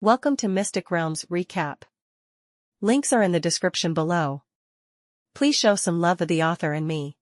Welcome to Mystic Realms Recap. Links are in the description below. Please show some love of the author and me.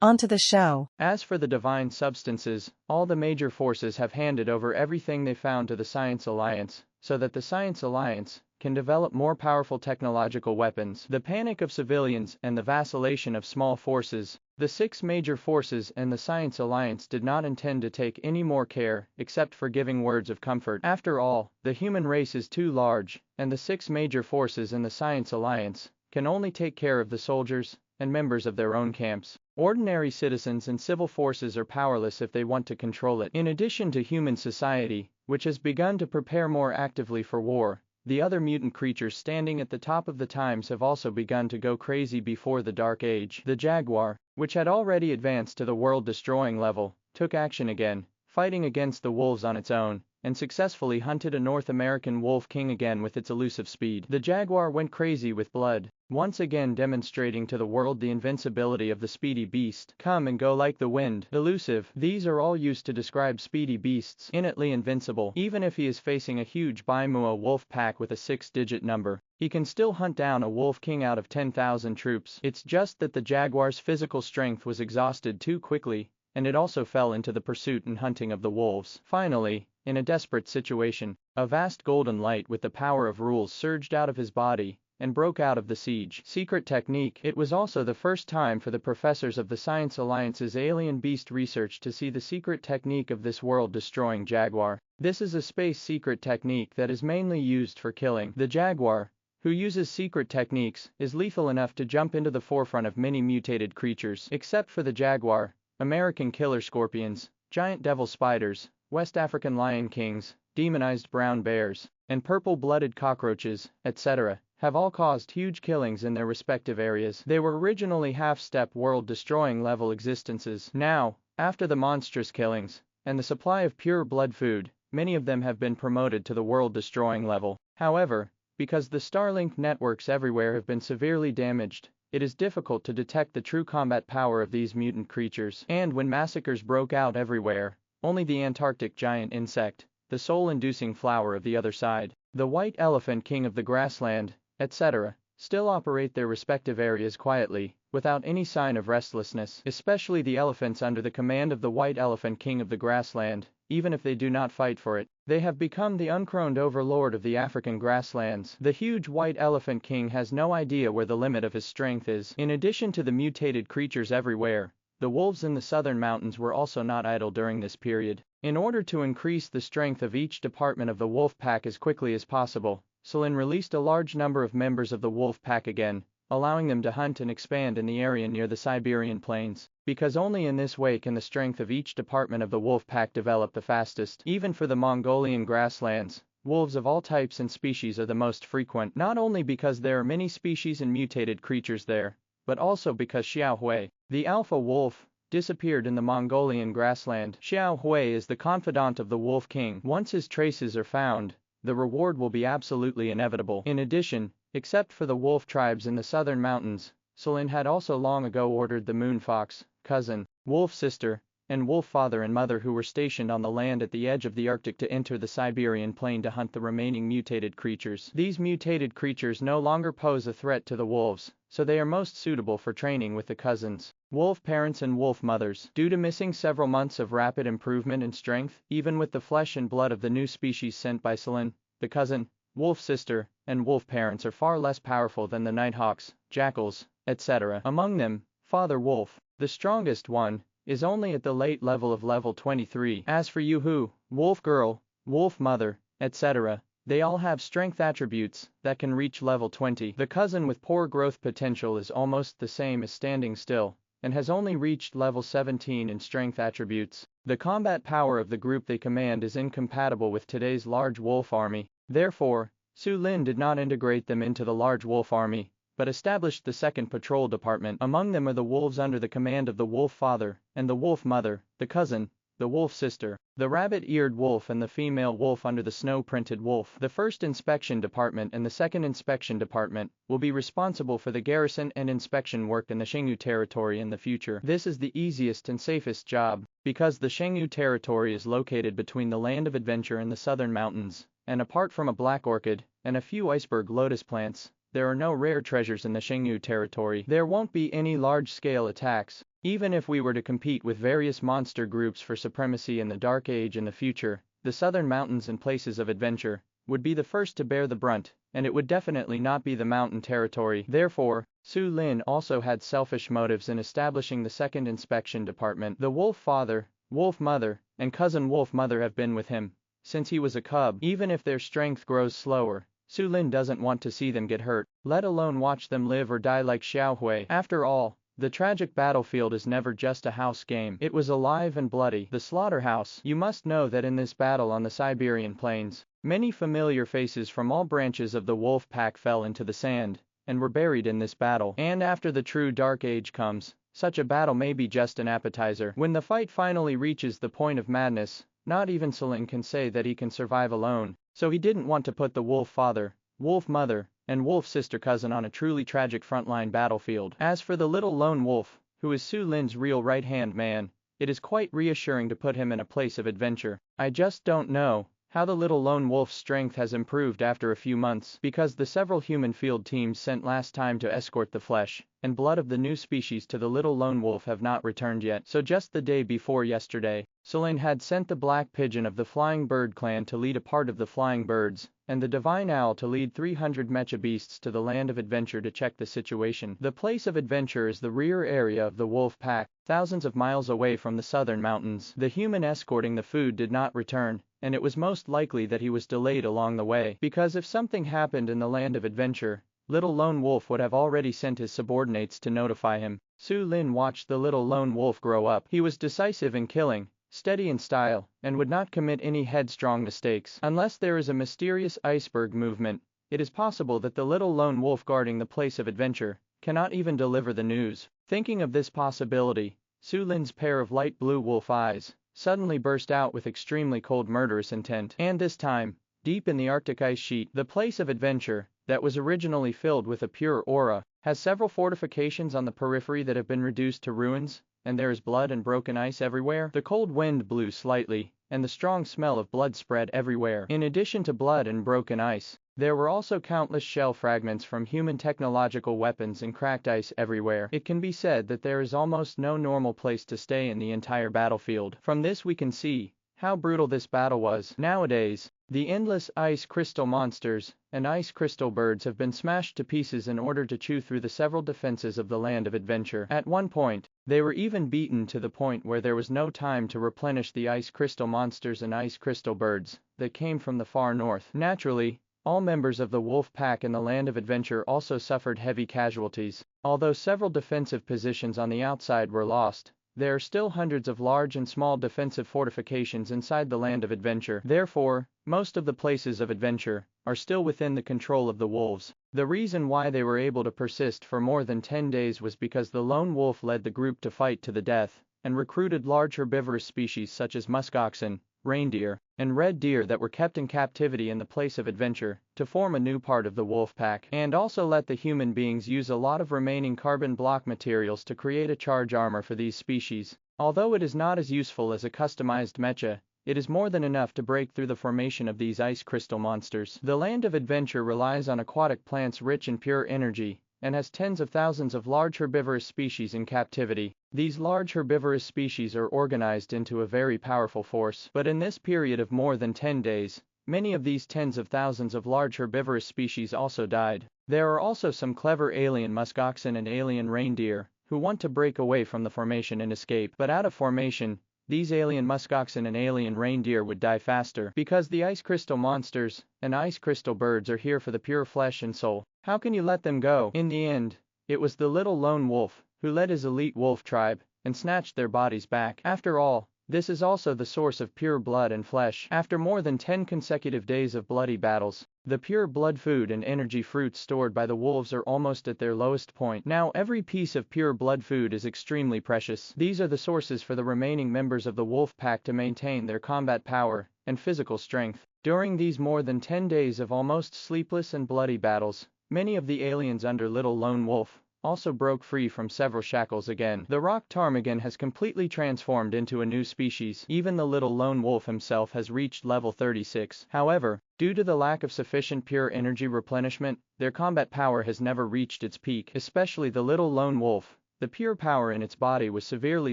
On to the show. As for the divine substances, all the major forces have handed over everything they found to the Science Alliance, so that the Science Alliance can develop more powerful technological weapons. The panic of civilians and the vacillation of small forces. The six major forces and the Science Alliance did not intend to take any more care, except for giving words of comfort. After all, the human race is too large, and the six major forces in the Science Alliance can only take care of the soldiers and members of their own camps. Ordinary citizens and civil forces are powerless if they want to control it. In addition to human society, which has begun to prepare more actively for war, the other mutant creatures standing at the top of the times have also begun to go crazy before the Dark Age. The Jaguar, which had already advanced to the world-destroying level, took action again, fighting against the wolves on its own, and successfully hunted a North American wolf king again with its elusive speed. The Jaguar went crazy with blood, once again demonstrating to the world the invincibility of the speedy beast. Come and go like the wind. Elusive. These are all used to describe speedy beasts. Innately invincible. Even if he is facing a huge Baimua wolf pack with a 6-digit number, he can still hunt down a wolf king out of 10,000 troops. It's just that the Jaguar's physical strength was exhausted too quickly, and it also fell into the pursuit and hunting of the wolves. Finally, in a desperate situation, a vast golden light with the power of rules surged out of his body and broke out of the siege. Secret technique. It was also the first time for the professors of the Science Alliance's alien beast research to see the secret technique of this world-destroying Jaguar. This is a space secret technique that is mainly used for killing. The Jaguar, who uses secret techniques, is lethal enough to jump into the forefront of many mutated creatures. Except for the Jaguar, American killer scorpions, giant devil spiders, West African lion kings, demonized brown bears, and purple-blooded cockroaches, etc., have all caused huge killings in their respective areas. They were originally half-step world-destroying level existences. Now, after the monstrous killings, and the supply of pure blood food, many of them have been promoted to the world-destroying level. However, because the Starlink networks everywhere have been severely damaged, it is difficult to detect the true combat power of these mutant creatures. And when massacres broke out everywhere, only the Antarctic giant insect, the soul-inducing flower of the other side, the white elephant king of the grassland, etc., still operate their respective areas quietly, without any sign of restlessness. Especially the elephants under the command of the white elephant king of the grassland, even if they do not fight for it. They have become the uncrowned overlord of the African grasslands. The huge white elephant king has no idea where the limit of his strength is. In addition to the mutated creatures everywhere, the wolves in the southern mountains were also not idle during this period. In order to increase the strength of each department of the wolf pack as quickly as possible, Celine released a large number of members of the wolf pack again, allowing them to hunt and expand in the area near the Siberian plains, because only in this way can the strength of each department of the wolf pack develop the fastest. Even for the Mongolian grasslands, wolves of all types and species are the most frequent, not only because there are many species and mutated creatures there, but also because Xiao Hui, the alpha wolf, disappeared in the Mongolian grassland. Xiao Hui is the confidant of the Wolf King. Once his traces are found, the reward will be absolutely inevitable. In addition, except for the wolf tribes in the southern mountains, Celine had also long ago ordered the moon fox, cousin, wolf sister, and wolf father and mother who were stationed on the land at the edge of the Arctic to enter the Siberian plain to hunt the remaining mutated creatures. These mutated creatures no longer pose a threat to the wolves, so they are most suitable for training with the cousins, wolf parents and wolf mothers. Due to missing several months of rapid improvement in strength, even with the flesh and blood of the new species sent by Celine, the cousin, wolf sister, and wolf parents are far less powerful than the nighthawks, jackals, etc. Among them, Father Wolf, the strongest one, is only at the late level of level 23. As for Yoo-hoo, Wolf Girl, Wolf Mother, etc., they all have strength attributes that can reach level 20. The cousin with poor growth potential is almost the same as Standing Still, and has only reached level 17 in strength attributes. The combat power of the group they command is incompatible with today's large wolf army. Therefore, Su Lin did not integrate them into the large wolf army, but established the second patrol department. Among them are the wolves under the command of the wolf father, and the wolf mother, the cousin, the wolf sister, the rabbit-eared wolf and the female wolf under the snow-printed wolf. The first inspection department and the second inspection department will be responsible for the garrison and inspection work in the Xingyu territory in the future. This is the easiest and safest job, because the Xingyu territory is located between the Land of Adventure and the southern mountains, and apart from a black orchid and a few iceberg lotus plants, there are no rare treasures in the Xingyu territory. There won't be any large-scale attacks. Even if we were to compete with various monster groups for supremacy in the Dark Age in the future, the southern mountains and places of adventure would be the first to bear the brunt, and it would definitely not be the mountain territory. Therefore, Su Lin also had selfish motives in establishing the second inspection department. The wolf father, wolf mother, and cousin wolf mother have been with him since he was a cub. Even if their strength grows slower, Su Lin doesn't want to see them get hurt, let alone watch them live or die like Xiaohui. After all, the tragic battlefield is never just a house game. It was alive and bloody. The slaughterhouse. You must know that in this battle on the Siberian plains, many familiar faces from all branches of the wolf pack fell into the sand and were buried in this battle. And after the true Dark Age comes, such a battle may be just an appetizer. When the fight finally reaches the point of madness, not even Su Lin can say that he can survive alone, so he didn't want to put the wolf father, wolf mother, and wolf sister cousin on a truly tragic frontline battlefield. As for the little lone wolf, who is Su Lin's real right-hand man, it is quite reassuring to put him in a place of adventure. I just don't know how the little lone wolf's strength has improved after a few months, because the several human field teams sent last time to escort the flesh and blood of the new species to the little lone wolf have not returned yet. So just the day before yesterday, Su Lin had sent the black pigeon of the flying bird clan to lead a part of the flying birds, and the divine owl to lead 300 mecha beasts to the land of adventure to check the situation. The place of adventure is the rear area of the wolf pack, thousands of miles away from the southern mountains. The human escorting the food did not return, and it was most likely that he was delayed along the way, because if something happened in the land of adventure, little lone wolf would have already sent his subordinates to notify him. Su Lin watched the little lone wolf grow up. He was decisive in killing, steady in style, and would not commit any headstrong mistakes. Unless there is a mysterious iceberg movement, it is possible that the little lone wolf guarding the place of adventure cannot even deliver the news. Thinking of this possibility, Su Lin's pair of light blue wolf eyes suddenly burst out with extremely cold murderous intent. And this time, deep in the Arctic ice sheet, the place of adventure, that was originally filled with a pure aura, has several fortifications on the periphery that have been reduced to ruins, and there is blood and broken ice everywhere. The cold wind blew slightly, and the strong smell of blood spread everywhere. In addition to blood and broken ice, there were also countless shell fragments from human technological weapons and cracked ice everywhere. It can be said that there is almost no normal place to stay in the entire battlefield. From this we can see how brutal this battle was. Nowadays, the endless ice crystal monsters and ice crystal birds have been smashed to pieces in order to chew through the several defenses of the land of adventure. At one point, they were even beaten to the point where there was no time to replenish the ice crystal monsters and ice crystal birds that came from the far north. Naturally, all members of the wolf pack in the land of adventure also suffered heavy casualties. Although several defensive positions on the outside were lost, there are still hundreds of large and small defensive fortifications inside the land of adventure. Therefore, most of the places of adventure are still within the control of the wolves. The reason why they were able to persist for more than 10 days was because the lone wolf led the group to fight to the death and recruited large herbivorous species such as muskoxen, reindeer, and red deer that were kept in captivity in the place of adventure to form a new part of the wolf pack, and also let the human beings use a lot of remaining carbon block materials to create a charge armor for these species. Although it is not as useful as a customized mecha, it is more than enough to break through the formation of these ice crystal monsters. The land of adventure relies on aquatic plants rich in pure energy, and has tens of thousands of large herbivorous species in captivity. These large herbivorous species are organized into a very powerful force. But in this period of more than 10 days, many of these tens of thousands of large herbivorous species also died. There are also some clever alien muskoxen and alien reindeer who want to break away from the formation and escape. But out of formation, these alien muskoxen and alien reindeer would die faster, because the ice crystal monsters and ice crystal birds are here for the pure flesh and soul. How can you let them go? In the end, it was the little lone wolf who led his elite wolf tribe and snatched their bodies back. After all, this is also the source of pure blood and flesh. After more than 10 consecutive days of bloody battles, the pure blood food and energy fruits stored by the wolves are almost at their lowest point. Now every piece of pure blood food is extremely precious. These are the sources for the remaining members of the wolf pack to maintain their combat power and physical strength. During these more than 10 days of almost sleepless and bloody battles, many of the aliens under Little Lone Wolf also broke free from several shackles again. The rock ptarmigan has completely transformed into a new species. Even the little lone wolf himself has reached level 36. However, due to the lack of sufficient pure energy replenishment, their combat power has never reached its peak. Especially the little lone wolf, the pure power in its body was severely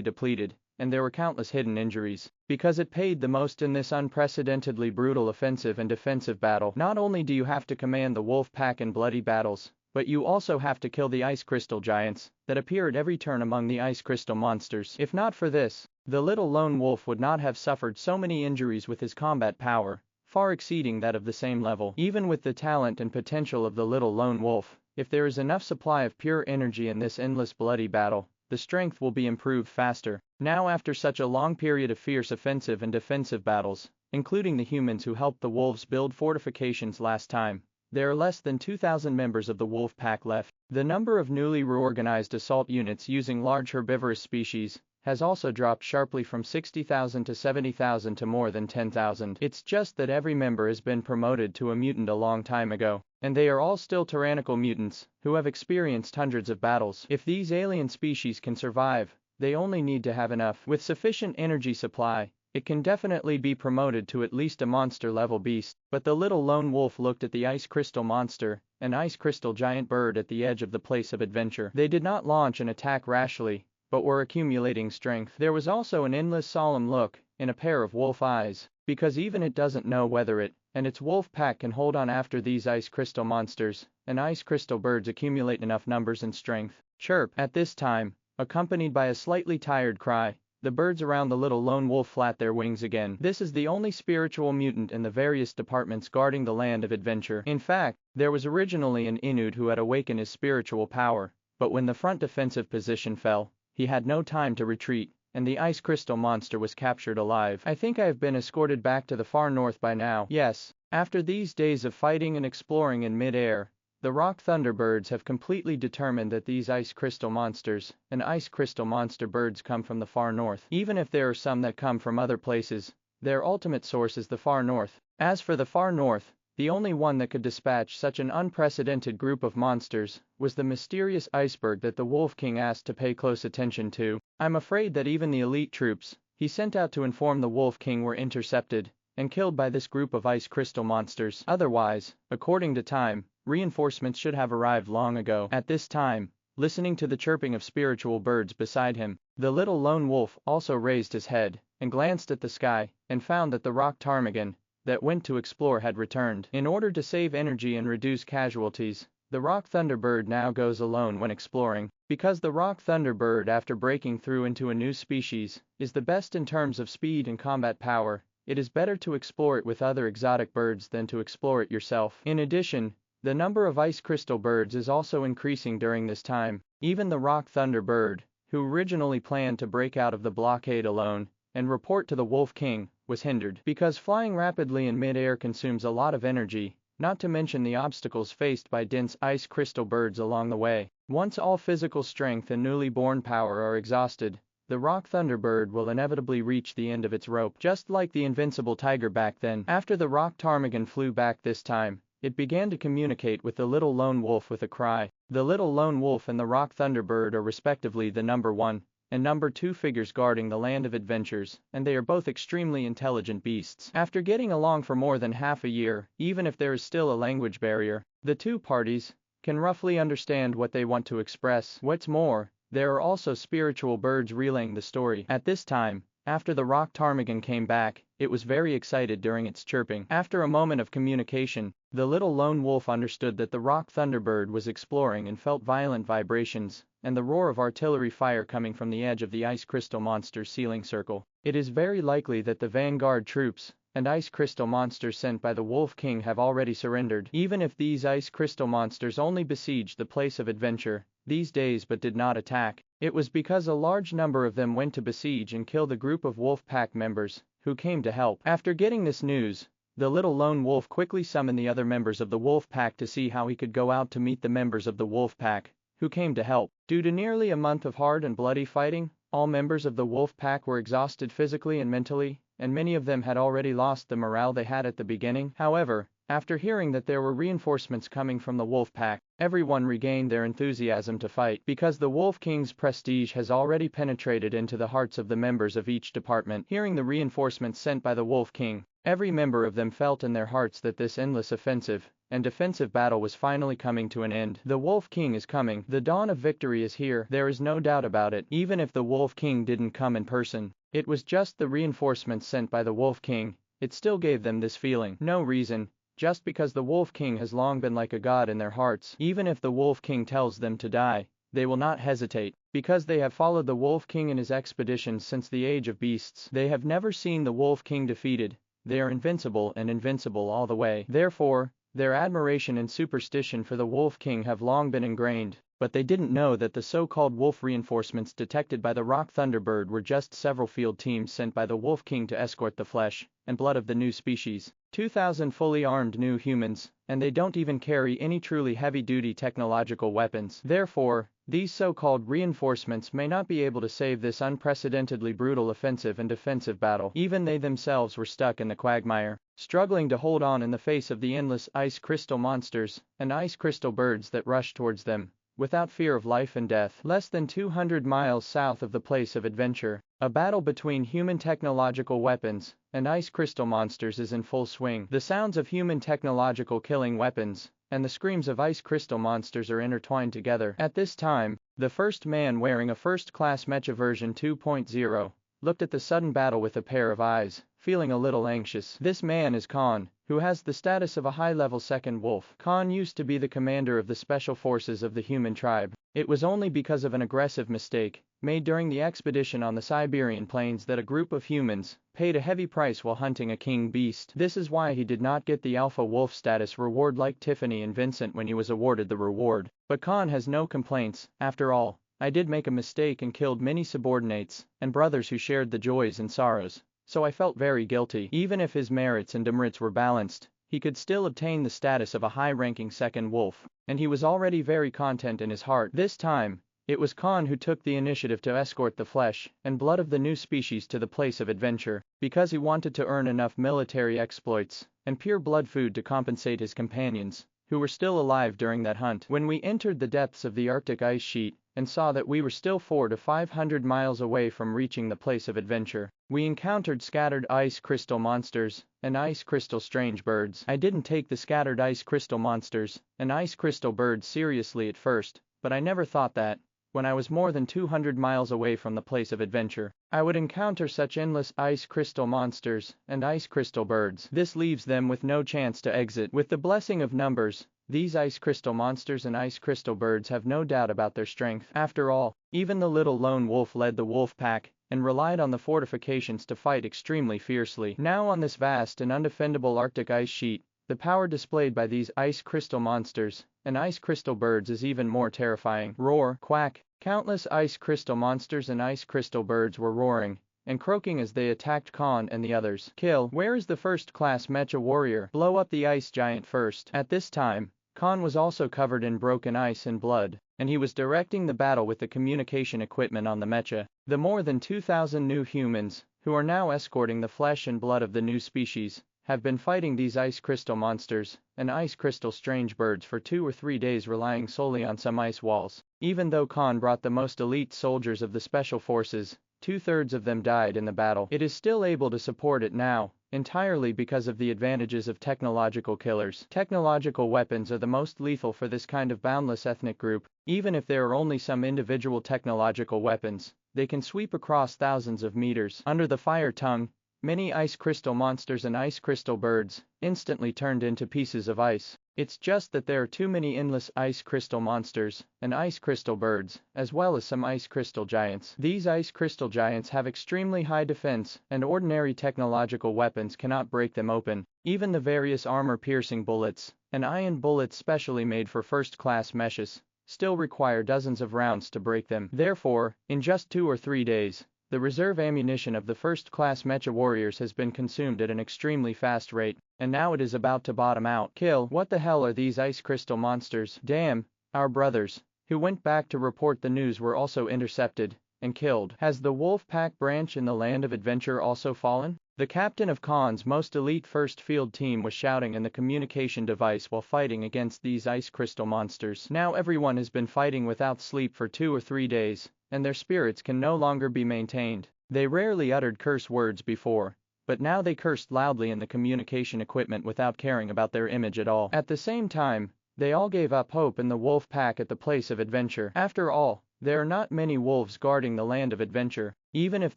depleted, and there were countless hidden injuries. Because it paid the most in this unprecedentedly brutal offensive and defensive battle. Not only do you have to command the wolf pack in bloody battles, but you also have to kill the ice crystal giants that appear at every turn among the ice crystal monsters. If not for this, the little lone wolf would not have suffered so many injuries with his combat power, far exceeding that of the same level. Even with the talent and potential of the little lone wolf, if there is enough supply of pure energy in this endless bloody battle, the strength will be improved faster. Now, after such a long period of fierce offensive and defensive battles, including the humans who helped the wolves build fortifications last time, there are less than 2,000 members of the wolf pack left. The number of newly reorganized assault units using large herbivorous species has also dropped sharply from 60,000 to 70,000 to more than 10,000. It's just that every member has been promoted to a mutant a long time ago, and they are all still tyrannical mutants who have experienced hundreds of battles. If these alien species can survive, they only need to have enough. With sufficient energy supply, it can definitely be promoted to at least a monster-level beast. But the little lone wolf looked at the ice crystal monster, an ice crystal giant bird at the edge of the place of adventure. They did not launch an attack rashly, but were accumulating strength. There was also an endless solemn look in a pair of wolf eyes, because even it doesn't know whether it and its wolf pack can hold on after these ice crystal monsters and ice crystal birds accumulate enough numbers and strength. Chirp! At this time, accompanied by a slightly tired cry, the birds around the little lone wolf flat their wings again. This is the only spiritual mutant in the various departments guarding the land of adventure. In fact, there was originally an Inuit who had awakened his spiritual power, but when the front defensive position fell, he had no time to retreat, and the ice crystal monster was captured alive. I think I have been escorted back to the far north by now. Yes, after these days of fighting and exploring in mid-air, the rock thunderbirds have completely determined that these ice crystal monsters and ice crystal monster birds come from the far north. Even if there are some that come from other places, their ultimate source is the far north. As for the far north, the only one that could dispatch such an unprecedented group of monsters was the mysterious iceberg that the Wolf King asked to pay close attention to. I'm afraid that even the elite troops he sent out to inform the Wolf King were intercepted and killed by this group of ice crystal monsters. Otherwise, according to time, reinforcements should have arrived long ago. At this time, listening to the chirping of spiritual birds beside him, the little lone wolf also raised his head and glanced at the sky and found that the rock ptarmigan that went to explore had returned. In order to save energy and reduce casualties, the rock thunderbird now goes alone when exploring. Because the rock thunderbird, after breaking through into a new species, is the best in terms of speed and combat power, it is better to explore it with other exotic birds than to explore it yourself. In addition, the number of ice crystal birds is also increasing during this time. Even the rock thunderbird, who originally planned to break out of the blockade alone and report to the Wolf King, was hindered. Because flying rapidly in mid-air consumes a lot of energy, not to mention the obstacles faced by dense ice crystal birds along the way. Once all physical strength and newly born power are exhausted, the rock thunderbird will inevitably reach the end of its rope, just like the invincible tiger back then. After the rock ptarmigan flew back this time, it began to communicate with the little lone wolf with a cry. The little lone wolf and the rock thunderbird are respectively the number 1 and number 2 figures guarding the land of adventures, and they are both extremely intelligent beasts. After getting along for more than half a year, even if there is still a language barrier, the two parties can roughly understand what they want to express. What's more, there are also spiritual birds relaying the story. At this time, after the rock ptarmigan came back, it was very excited during its chirping. After a moment of communication, the little lone wolf understood that the rock thunderbird was exploring and felt violent vibrations and the roar of artillery fire coming from the edge of the ice crystal monster's ceiling circle. It is very likely that the vanguard troops and ice crystal monsters sent by the Wolf King have already surrendered. Even if these ice crystal monsters only besieged the place of adventure these days but did not attack, it was because a large number of them went to besiege and kill the group of wolf pack members who came to help. After getting this news, the little lone wolf quickly summoned the other members of the wolf pack to see how he could go out to meet the members of the wolf pack who came to help. Due to nearly a month of hard and bloody fighting, all members of the wolf pack were exhausted physically and mentally, and many of them had already lost the morale they had at the beginning. However, After hearing that there were reinforcements coming from the wolf pack, everyone regained their enthusiasm to fight because the Wolf King's prestige has already penetrated into the hearts of the members of each department. Hearing the reinforcements sent by the Wolf King, every member of them felt in their hearts that this endless offensive and defensive battle was finally coming to an end. The Wolf King is coming. The dawn of victory is here. There is no doubt about it. Even if the Wolf King didn't come in person, it was just the reinforcements sent by the Wolf King. It still gave them this feeling. No reason. Just because the Wolf King has long been like a god in their hearts. Even if the Wolf King tells them to die, they will not hesitate, because they have followed the Wolf King in his expeditions since the age of beasts. They have never seen the Wolf King defeated. They are invincible and invincible all the way. Therefore, their admiration and superstition for the Wolf King have long been ingrained, but they didn't know that the so-called wolf reinforcements detected by the Rock Thunderbird were just several field teams sent by the Wolf King to escort the flesh and blood of the new species. 2,000 fully armed new humans, and they don't even carry any truly heavy-duty technological weapons. Therefore, these so-called reinforcements may not be able to save this unprecedentedly brutal offensive and defensive battle. Even they themselves were stuck in the quagmire, struggling to hold on in the face of the endless ice crystal monsters and ice crystal birds that rushed towards them, without fear of life and death. Less than 200 miles south of the place of adventure, a battle between human technological weapons and ice crystal monsters is in full swing. The sounds of human technological killing weapons and the screams of ice crystal monsters are intertwined together. At this time, the first man wearing a first-class mecha version 2.0 looked at the sudden battle with a pair of eyes, feeling a little anxious. This man is Khan, who has the status of a high-level second wolf. Khan used to be the commander of the special forces of the human tribe. It was only because of an aggressive mistake made during the expedition on the Siberian plains that a group of humans paid a heavy price while hunting a king beast. This is why he did not get the alpha wolf status reward like Tiffany and Vincent when he was awarded the reward. But Khan has no complaints. After all, I did make a mistake and killed many subordinates and brothers who shared the joys and sorrows, so I felt very guilty. Even if his merits and demerits were balanced, he could still obtain the status of a high-ranking second wolf, and he was already very content in his heart. This time, it was Khan who took the initiative to escort the flesh and blood of the new species to the place of adventure, because he wanted to earn enough military exploits and pure blood food to compensate his companions, who were still alive during that hunt. When we entered the depths of the Arctic ice sheet and saw that we were still 400 to 500 miles away from reaching the place of adventure, we encountered scattered ice crystal monsters and ice crystal strange birds. I didn't take the scattered ice crystal monsters and ice crystal birds seriously at first, but I never thought that, when I was more than 200 miles away from the place of adventure, I would encounter such endless ice crystal monsters and ice crystal birds. This leaves them with no chance to exit. With the blessing of numbers, these ice crystal monsters and ice crystal birds have no doubt about their strength. After all, even the little lone wolf led the wolf pack and relied on the fortifications to fight extremely fiercely. Now on this vast and undefendable Arctic ice sheet, the power displayed by these ice crystal monsters and ice crystal birds is even more terrifying. Roar, quack, countless ice crystal monsters and ice crystal birds were roaring and croaking as they attacked Khan and the others. Kill. Where is the first-class mecha warrior? Blow up the ice giant first. At this time, Khan was also covered in broken ice and blood, and he was directing the battle with the communication equipment on the mecha. The more than 2,000 new humans, who are now escorting the flesh and blood of the new species, have been fighting these ice crystal monsters and ice crystal strange birds for 2 or 3 days, relying solely on some ice walls. Even though Khan brought the most elite soldiers of the special forces, 2/3 of them died in the battle, it is still able to support it now, entirely because of the advantages of technological killers. Technological weapons are the most lethal for this kind of boundless ethnic group. Even if there are only some individual technological weapons, they can sweep across thousands of meters. Under the fire tongue, many ice crystal monsters and ice crystal birds instantly turned into pieces of ice. It's just that there are too many endless ice crystal monsters and ice crystal birds, as well as some ice crystal giants. These ice crystal giants have extremely high defense, and ordinary technological weapons cannot break them open. Even the various armor-piercing bullets and iron bullets specially made for first-class meshes still require dozens of rounds to break them. Therefore, in just 2 or 3 days, the reserve ammunition of the first-class mecha warriors has been consumed at an extremely fast rate, and now it is about to bottom out. Kill. What the hell are these ice crystal monsters? Damn, our brothers, who went back to report the news, were also intercepted and killed. Has the wolf pack branch in the land of adventure also fallen? The captain of Khan's most elite first field team was shouting in the communication device while fighting against these ice crystal monsters. Now everyone has been fighting without sleep for 2 or 3 days, and their spirits can no longer be maintained. They rarely uttered curse words before, but now they cursed loudly in the communication equipment without caring about their image at all. At the same time, they all gave up hope in the wolf pack at the place of adventure. After all, there are not many wolves guarding the land of adventure. Even if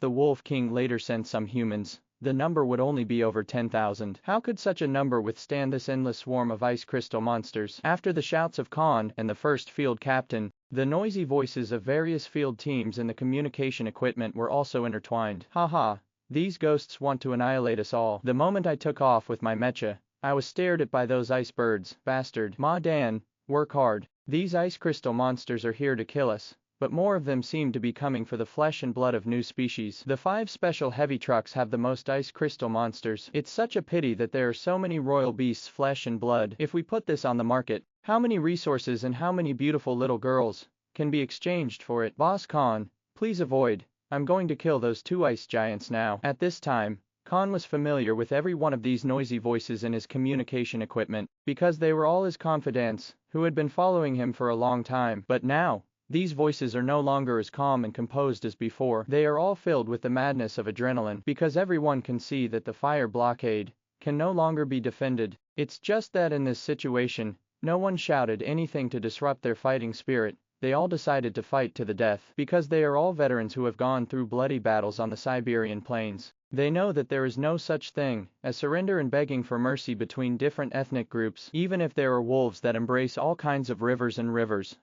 the Wolf King later sent some humans, the number would only be over 10,000. How could such a number withstand this endless swarm of ice crystal monsters? After the shouts of Khan and the first field captain, the noisy voices of various field teams in the communication equipment were also intertwined. Haha, these ghosts want to annihilate us all. The moment I took off with my mecha, I was stared at by those ice birds. Bastard. Ma Dan, work hard. These ice crystal monsters are here to kill us. But more of them seem to be coming for the flesh and blood of new species. The 5 special heavy trucks have the most ice crystal monsters. It's such a pity that there are so many royal beasts flesh and blood. If we put this on the market, how many resources and how many beautiful little girls can be exchanged for it? Boss Khan, please avoid. I'm going to kill those 2 ice giants now. At this time, Khan was familiar with every one of these noisy voices in his communication equipment, because they were all his confidants, who had been following him for a long time. But now, these voices are no longer as calm and composed as before. They are all filled with the madness of adrenaline, because everyone can see that the fire blockade can no longer be defended. It's just that in this situation, no one shouted anything to disrupt their fighting spirit. They all decided to fight to the death, because they are all veterans who have gone through bloody battles on the Siberian plains. They know that there is no such thing as surrender and begging for mercy between different ethnic groups. Even if there are wolves that embrace all kinds of rivers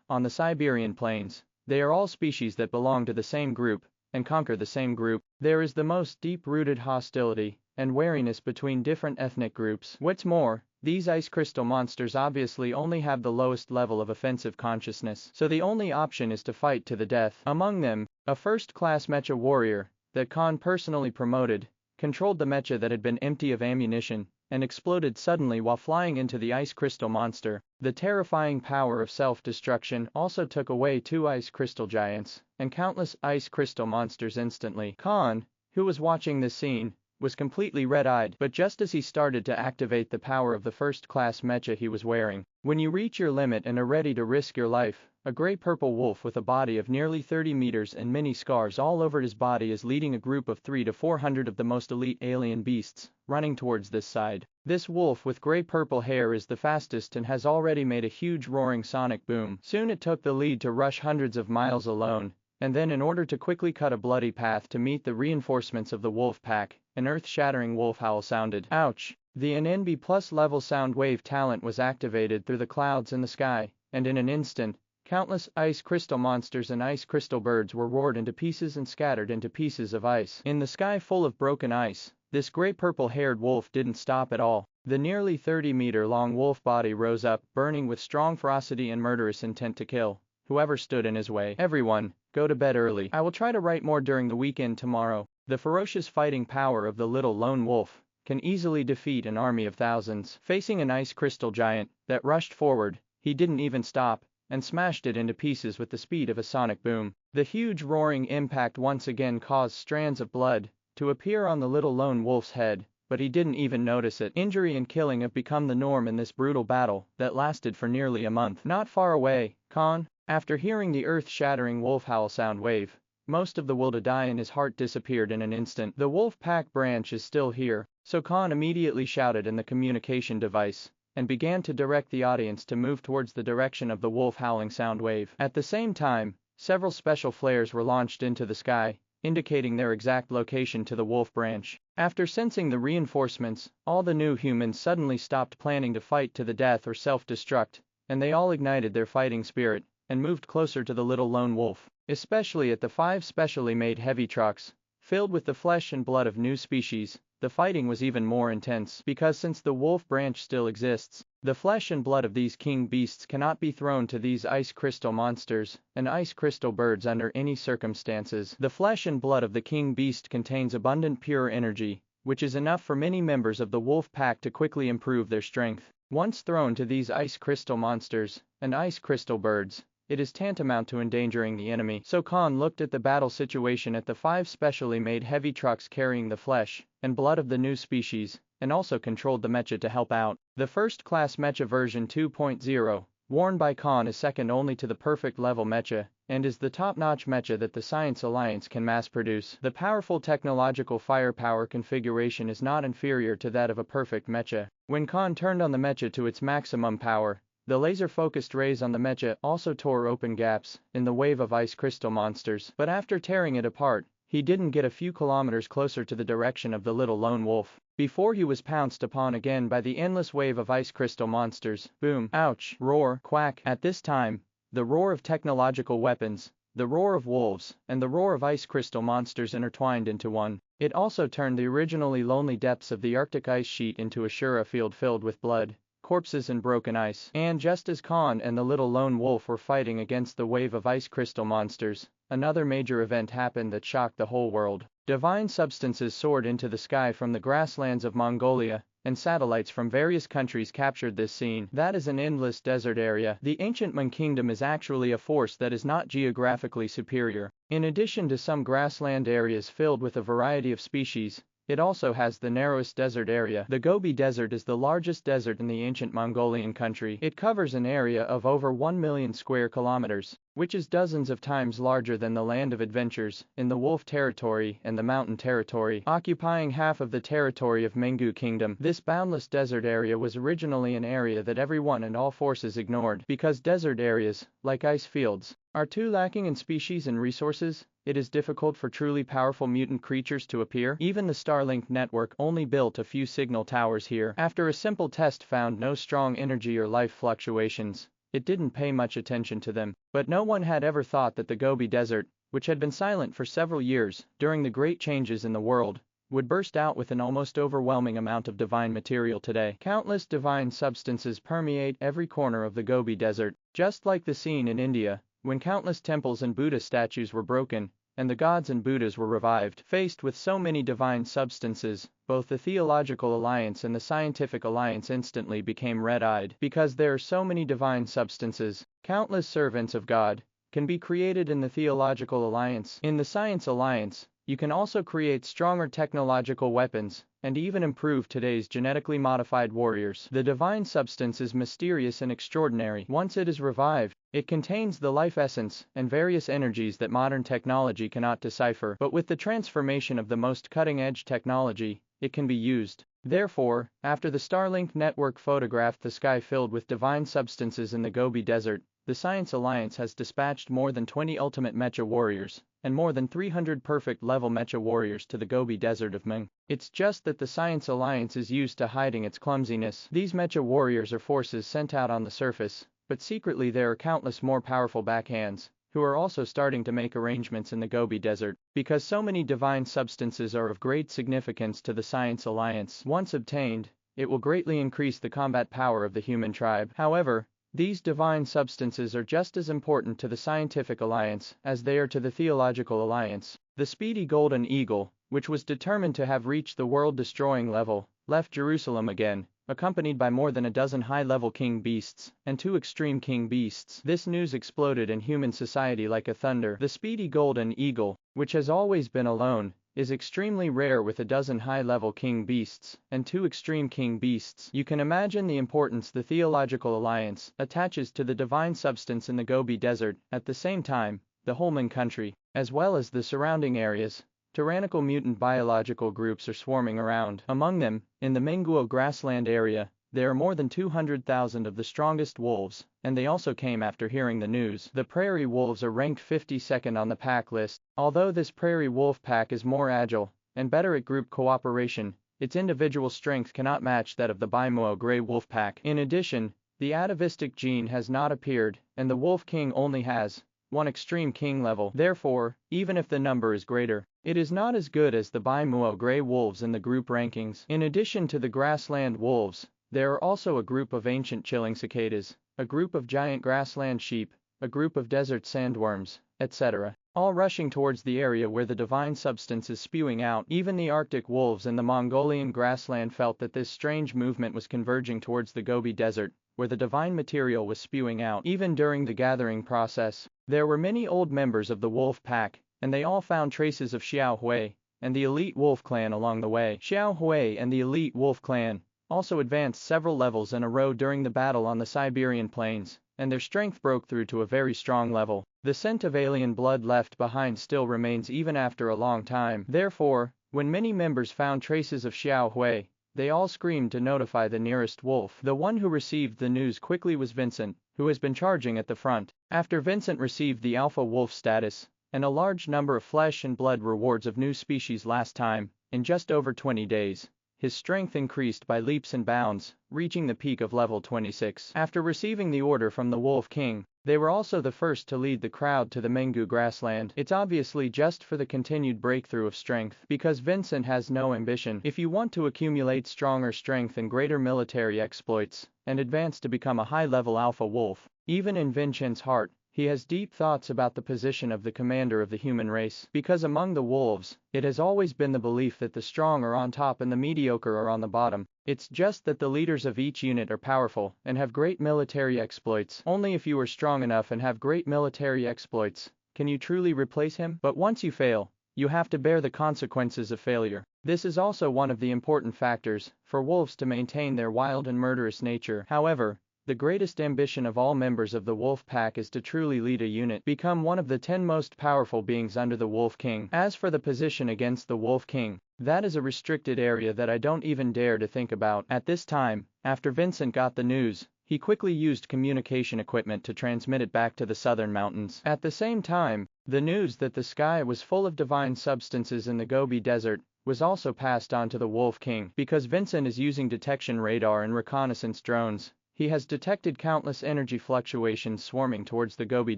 on the Siberian plains, they are all species that belong to the same group and conquer the same group. There is the most deep-rooted hostility and wariness between different ethnic groups. What's more, these ice crystal monsters obviously only have the lowest level of offensive consciousness, so the only option is to fight to the death. Among them, a first-class mecha warrior that Khan personally promoted controlled the mecha that had been empty of ammunition and exploded suddenly while flying into the ice crystal monster. The terrifying power of self-destruction also took away 2 ice crystal giants and countless ice crystal monsters instantly. Khan, who was watching this scene, was completely red-eyed, but just as he started to activate the power of the first-class mecha he was wearing, when you reach your limit and are ready to risk your life, a gray-purple wolf with a body of nearly 30 meters and many scars all over his body is leading a group of 300 to 400 of the most elite alien beasts, running towards this side. This wolf with gray-purple hair is the fastest and has already made a huge roaring sonic boom. Soon it took the lead to rush hundreds of miles alone, and then in order to quickly cut a bloody path to meet the reinforcements of the wolf pack, an earth-shattering wolf howl sounded. Ouch! The NNB plus level sound wave talent was activated through the clouds in the sky, and in an instant, countless ice crystal monsters and ice crystal birds were roared into pieces and scattered into pieces of ice. In the sky full of broken ice, this gray-purple-haired wolf didn't stop at all. The nearly 30-meter-long wolf body rose up, burning with strong ferocity and murderous intent to kill whoever stood in his way. Everyone, go to bed early. I will try to write more during the weekend tomorrow. The ferocious fighting power of the little lone wolf can easily defeat an army of thousands. Facing an ice crystal giant that rushed forward, he didn't even stop and smashed it into pieces with the speed of a sonic boom. The huge roaring impact once again caused strands of blood to appear on the little lone wolf's head, but he didn't even notice it. Injury and killing have become the norm in this brutal battle that lasted for nearly a month. Not far away, Khan, after hearing the earth-shattering wolf howl sound wave, most of the will to die in his heart disappeared in an instant. The wolf pack branch is still here, so Khan immediately shouted in the communication device and began to direct the audience to move towards the direction of the wolf howling sound wave. At the same time, several special flares were launched into the sky, indicating their exact location to the wolf branch. After sensing the reinforcements, all the new humans suddenly stopped planning to fight to the death or self-destruct, and they all ignited their fighting spirit and moved closer to the little lone wolf, especially at the 5 specially made heavy trucks, filled with the flesh and blood of new species. The fighting was even more intense, because since the wolf branch still exists, the flesh and blood of these king beasts cannot be thrown to these ice crystal monsters and ice crystal birds under any circumstances. The flesh and blood of the king beast contains abundant pure energy, which is enough for many members of the wolf pack to quickly improve their strength. Once thrown to these ice crystal monsters and ice crystal birds, it is tantamount to endangering the enemy. So Khan looked at the battle situation at the 5 specially made heavy trucks carrying the flesh and blood of the new species, and also controlled the mecha to help out. The first-class mecha version 2.0, worn by Khan, is second only to the perfect level mecha, and is the top-notch mecha that the Science Alliance can mass-produce. The powerful technological firepower configuration is not inferior to that of a perfect mecha. When Khan turned on the mecha to its maximum power, the laser-focused rays on the mecha also tore open gaps in the wave of ice crystal monsters. But after tearing it apart, he didn't get a few kilometers closer to the direction of the little lone wolf before he was pounced upon again by the endless wave of ice crystal monsters. Boom, ouch, roar, quack. At this time, the roar of technological weapons, the roar of wolves, and the roar of ice crystal monsters intertwined into one. It also turned the originally lonely depths of the Arctic ice sheet into a Shura field filled with blood, corpses and broken ice. And just as Khan and the little lone wolf were fighting against the wave of ice crystal monsters, another major event happened that shocked the whole world. Divine substances soared into the sky from the grasslands of Mongolia, and satellites from various countries captured this scene. That is an endless desert area. The ancient Ming kingdom is actually a force that is not geographically superior. In addition to some grassland areas filled with a variety of species, it also has the narrowest desert area. The Gobi Desert is the largest desert in the ancient Mongolian country. It covers an area of over 1 million square kilometers, which is dozens of times larger than the Land of Adventures in the Wolf Territory and the Mountain Territory, occupying half of the territory of Mengu Kingdom. This boundless desert area was originally an area that everyone and all forces ignored, because desert areas, like ice fields, are too lacking in species and resources. It is difficult for truly powerful mutant creatures to appear. Even the Starlink network only built a few signal towers here. After a simple test found no strong energy or life fluctuations, it didn't pay much attention to them. But no one had ever thought that the Gobi Desert, which had been silent for several years during the great changes in the world, would burst out with an almost overwhelming amount of divine material today. Countless divine substances permeate every corner of the Gobi Desert, just like the scene in India, when countless temples and Buddha statues were broken, and the gods and Buddhas were revived. Faced with so many divine substances, both the Theological Alliance and the Scientific Alliance instantly became red-eyed. Because there are so many divine substances, countless servants of God can be created in the Theological Alliance. In the Science Alliance, you can also create stronger technological weapons, and even improve today's genetically modified warriors. The divine substance is mysterious and extraordinary. Once it is revived, it contains the life essence and various energies that modern technology cannot decipher. But with the transformation of the most cutting-edge technology, it can be used. Therefore, after the Starlink network photographed the sky filled with divine substances in the Gobi Desert, the Science Alliance has dispatched more than 20 ultimate mecha warriors, and more than 300 perfect-level mecha warriors to the Gobi Desert of Ming. It's just that the Science Alliance is used to hiding its clumsiness. These mecha warriors are forces sent out on the surface, but secretly there are countless more powerful backhands, who are also starting to make arrangements in the Gobi Desert. Because so many divine substances are of great significance to the Science Alliance, once obtained, it will greatly increase the combat power of the human tribe. However, these divine substances are just as important to the Scientific Alliance as they are to the Theological Alliance. The speedy Golden Eagle, which was determined to have reached the world-destroying level, left Jerusalem again, accompanied by more than a dozen high-level king beasts and 2 extreme king beasts. This news exploded in human society like a thunder. The speedy Golden Eagle, which has always been alone, is extremely rare with a dozen high-level king beasts and 2 extreme king beasts. You can imagine the importance the Theological Alliance attaches to the divine substance in the Gobi Desert. At the same time, the whole Ming country, as well as the surrounding areas, tyrannical mutant biological groups are swarming around. Among them, in the Minguo grassland area, there are more than 200,000 of the strongest wolves, and they also came after hearing the news. The prairie wolves are ranked 52nd on the pack list. Although this prairie wolf pack is more agile and better at group cooperation, its individual strength cannot match that of the Baimuo gray wolf pack. In addition, the atavistic gene has not appeared, and the wolf king only has 1 extreme king level. Therefore, even if the number is greater, it is not as good as the Baimuo gray wolves in the group rankings. In addition to the grassland wolves, there are also a group of ancient chilling cicadas, a group of giant grassland sheep, a group of desert sandworms, etc. all rushing towards the area where the divine substance is spewing out. Even the Arctic wolves and the Mongolian grassland felt that this strange movement was converging towards the Gobi Desert, where the divine material was spewing out. Even during the gathering process, there were many old members of the wolf pack, and they all found traces of Xiao Hui and the elite wolf clan along the way. Xiao Hui and the elite wolf clan also advanced several levels in a row during the battle on the Siberian plains, and their strength broke through to a very strong level. The scent of alien blood left behind still remains even after a long time. Therefore, when many members found traces of Xiao Hui, they all screamed to notify the nearest wolf. The one who received the news quickly was Vincent, who has been charging at the front. After Vincent received the alpha wolf status, and a large number of flesh and blood rewards of new species last time, in just over 20 days, his strength increased by leaps and bounds, reaching the peak of level 26. After receiving the order from the Wolf King, they were also the first to lead the crowd to the Mengu grassland. It's obviously just for the continued breakthrough of strength, because Vincent has no ambition. If you want to accumulate stronger strength and greater military exploits, and advance to become a high-level alpha wolf, even in Vincent's heart, he has deep thoughts about the position of the commander of the human race. Because among the wolves, it has always been the belief that the strong are on top and the mediocre are on the bottom. It's just that the leaders of each unit are powerful and have great military exploits. Only if you are strong enough and have great military exploits can you truly replace him. But once you fail, you have to bear the consequences of failure. This is also one of the important factors for wolves to maintain their wild and murderous nature. However, the greatest ambition of all members of the wolf pack is to truly lead a unit, become one of the 10 most powerful beings under the Wolf King. As for the position against the Wolf King, that is a restricted area that I don't even dare to think about. At this time, after Vincent got the news, he quickly used communication equipment to transmit it back to the southern mountains. At the same time, the news that the sky was full of divine substances in the Gobi Desert was also passed on to the Wolf King. Because Vincent is using detection radar and reconnaissance drones, he has detected countless energy fluctuations swarming towards the Gobi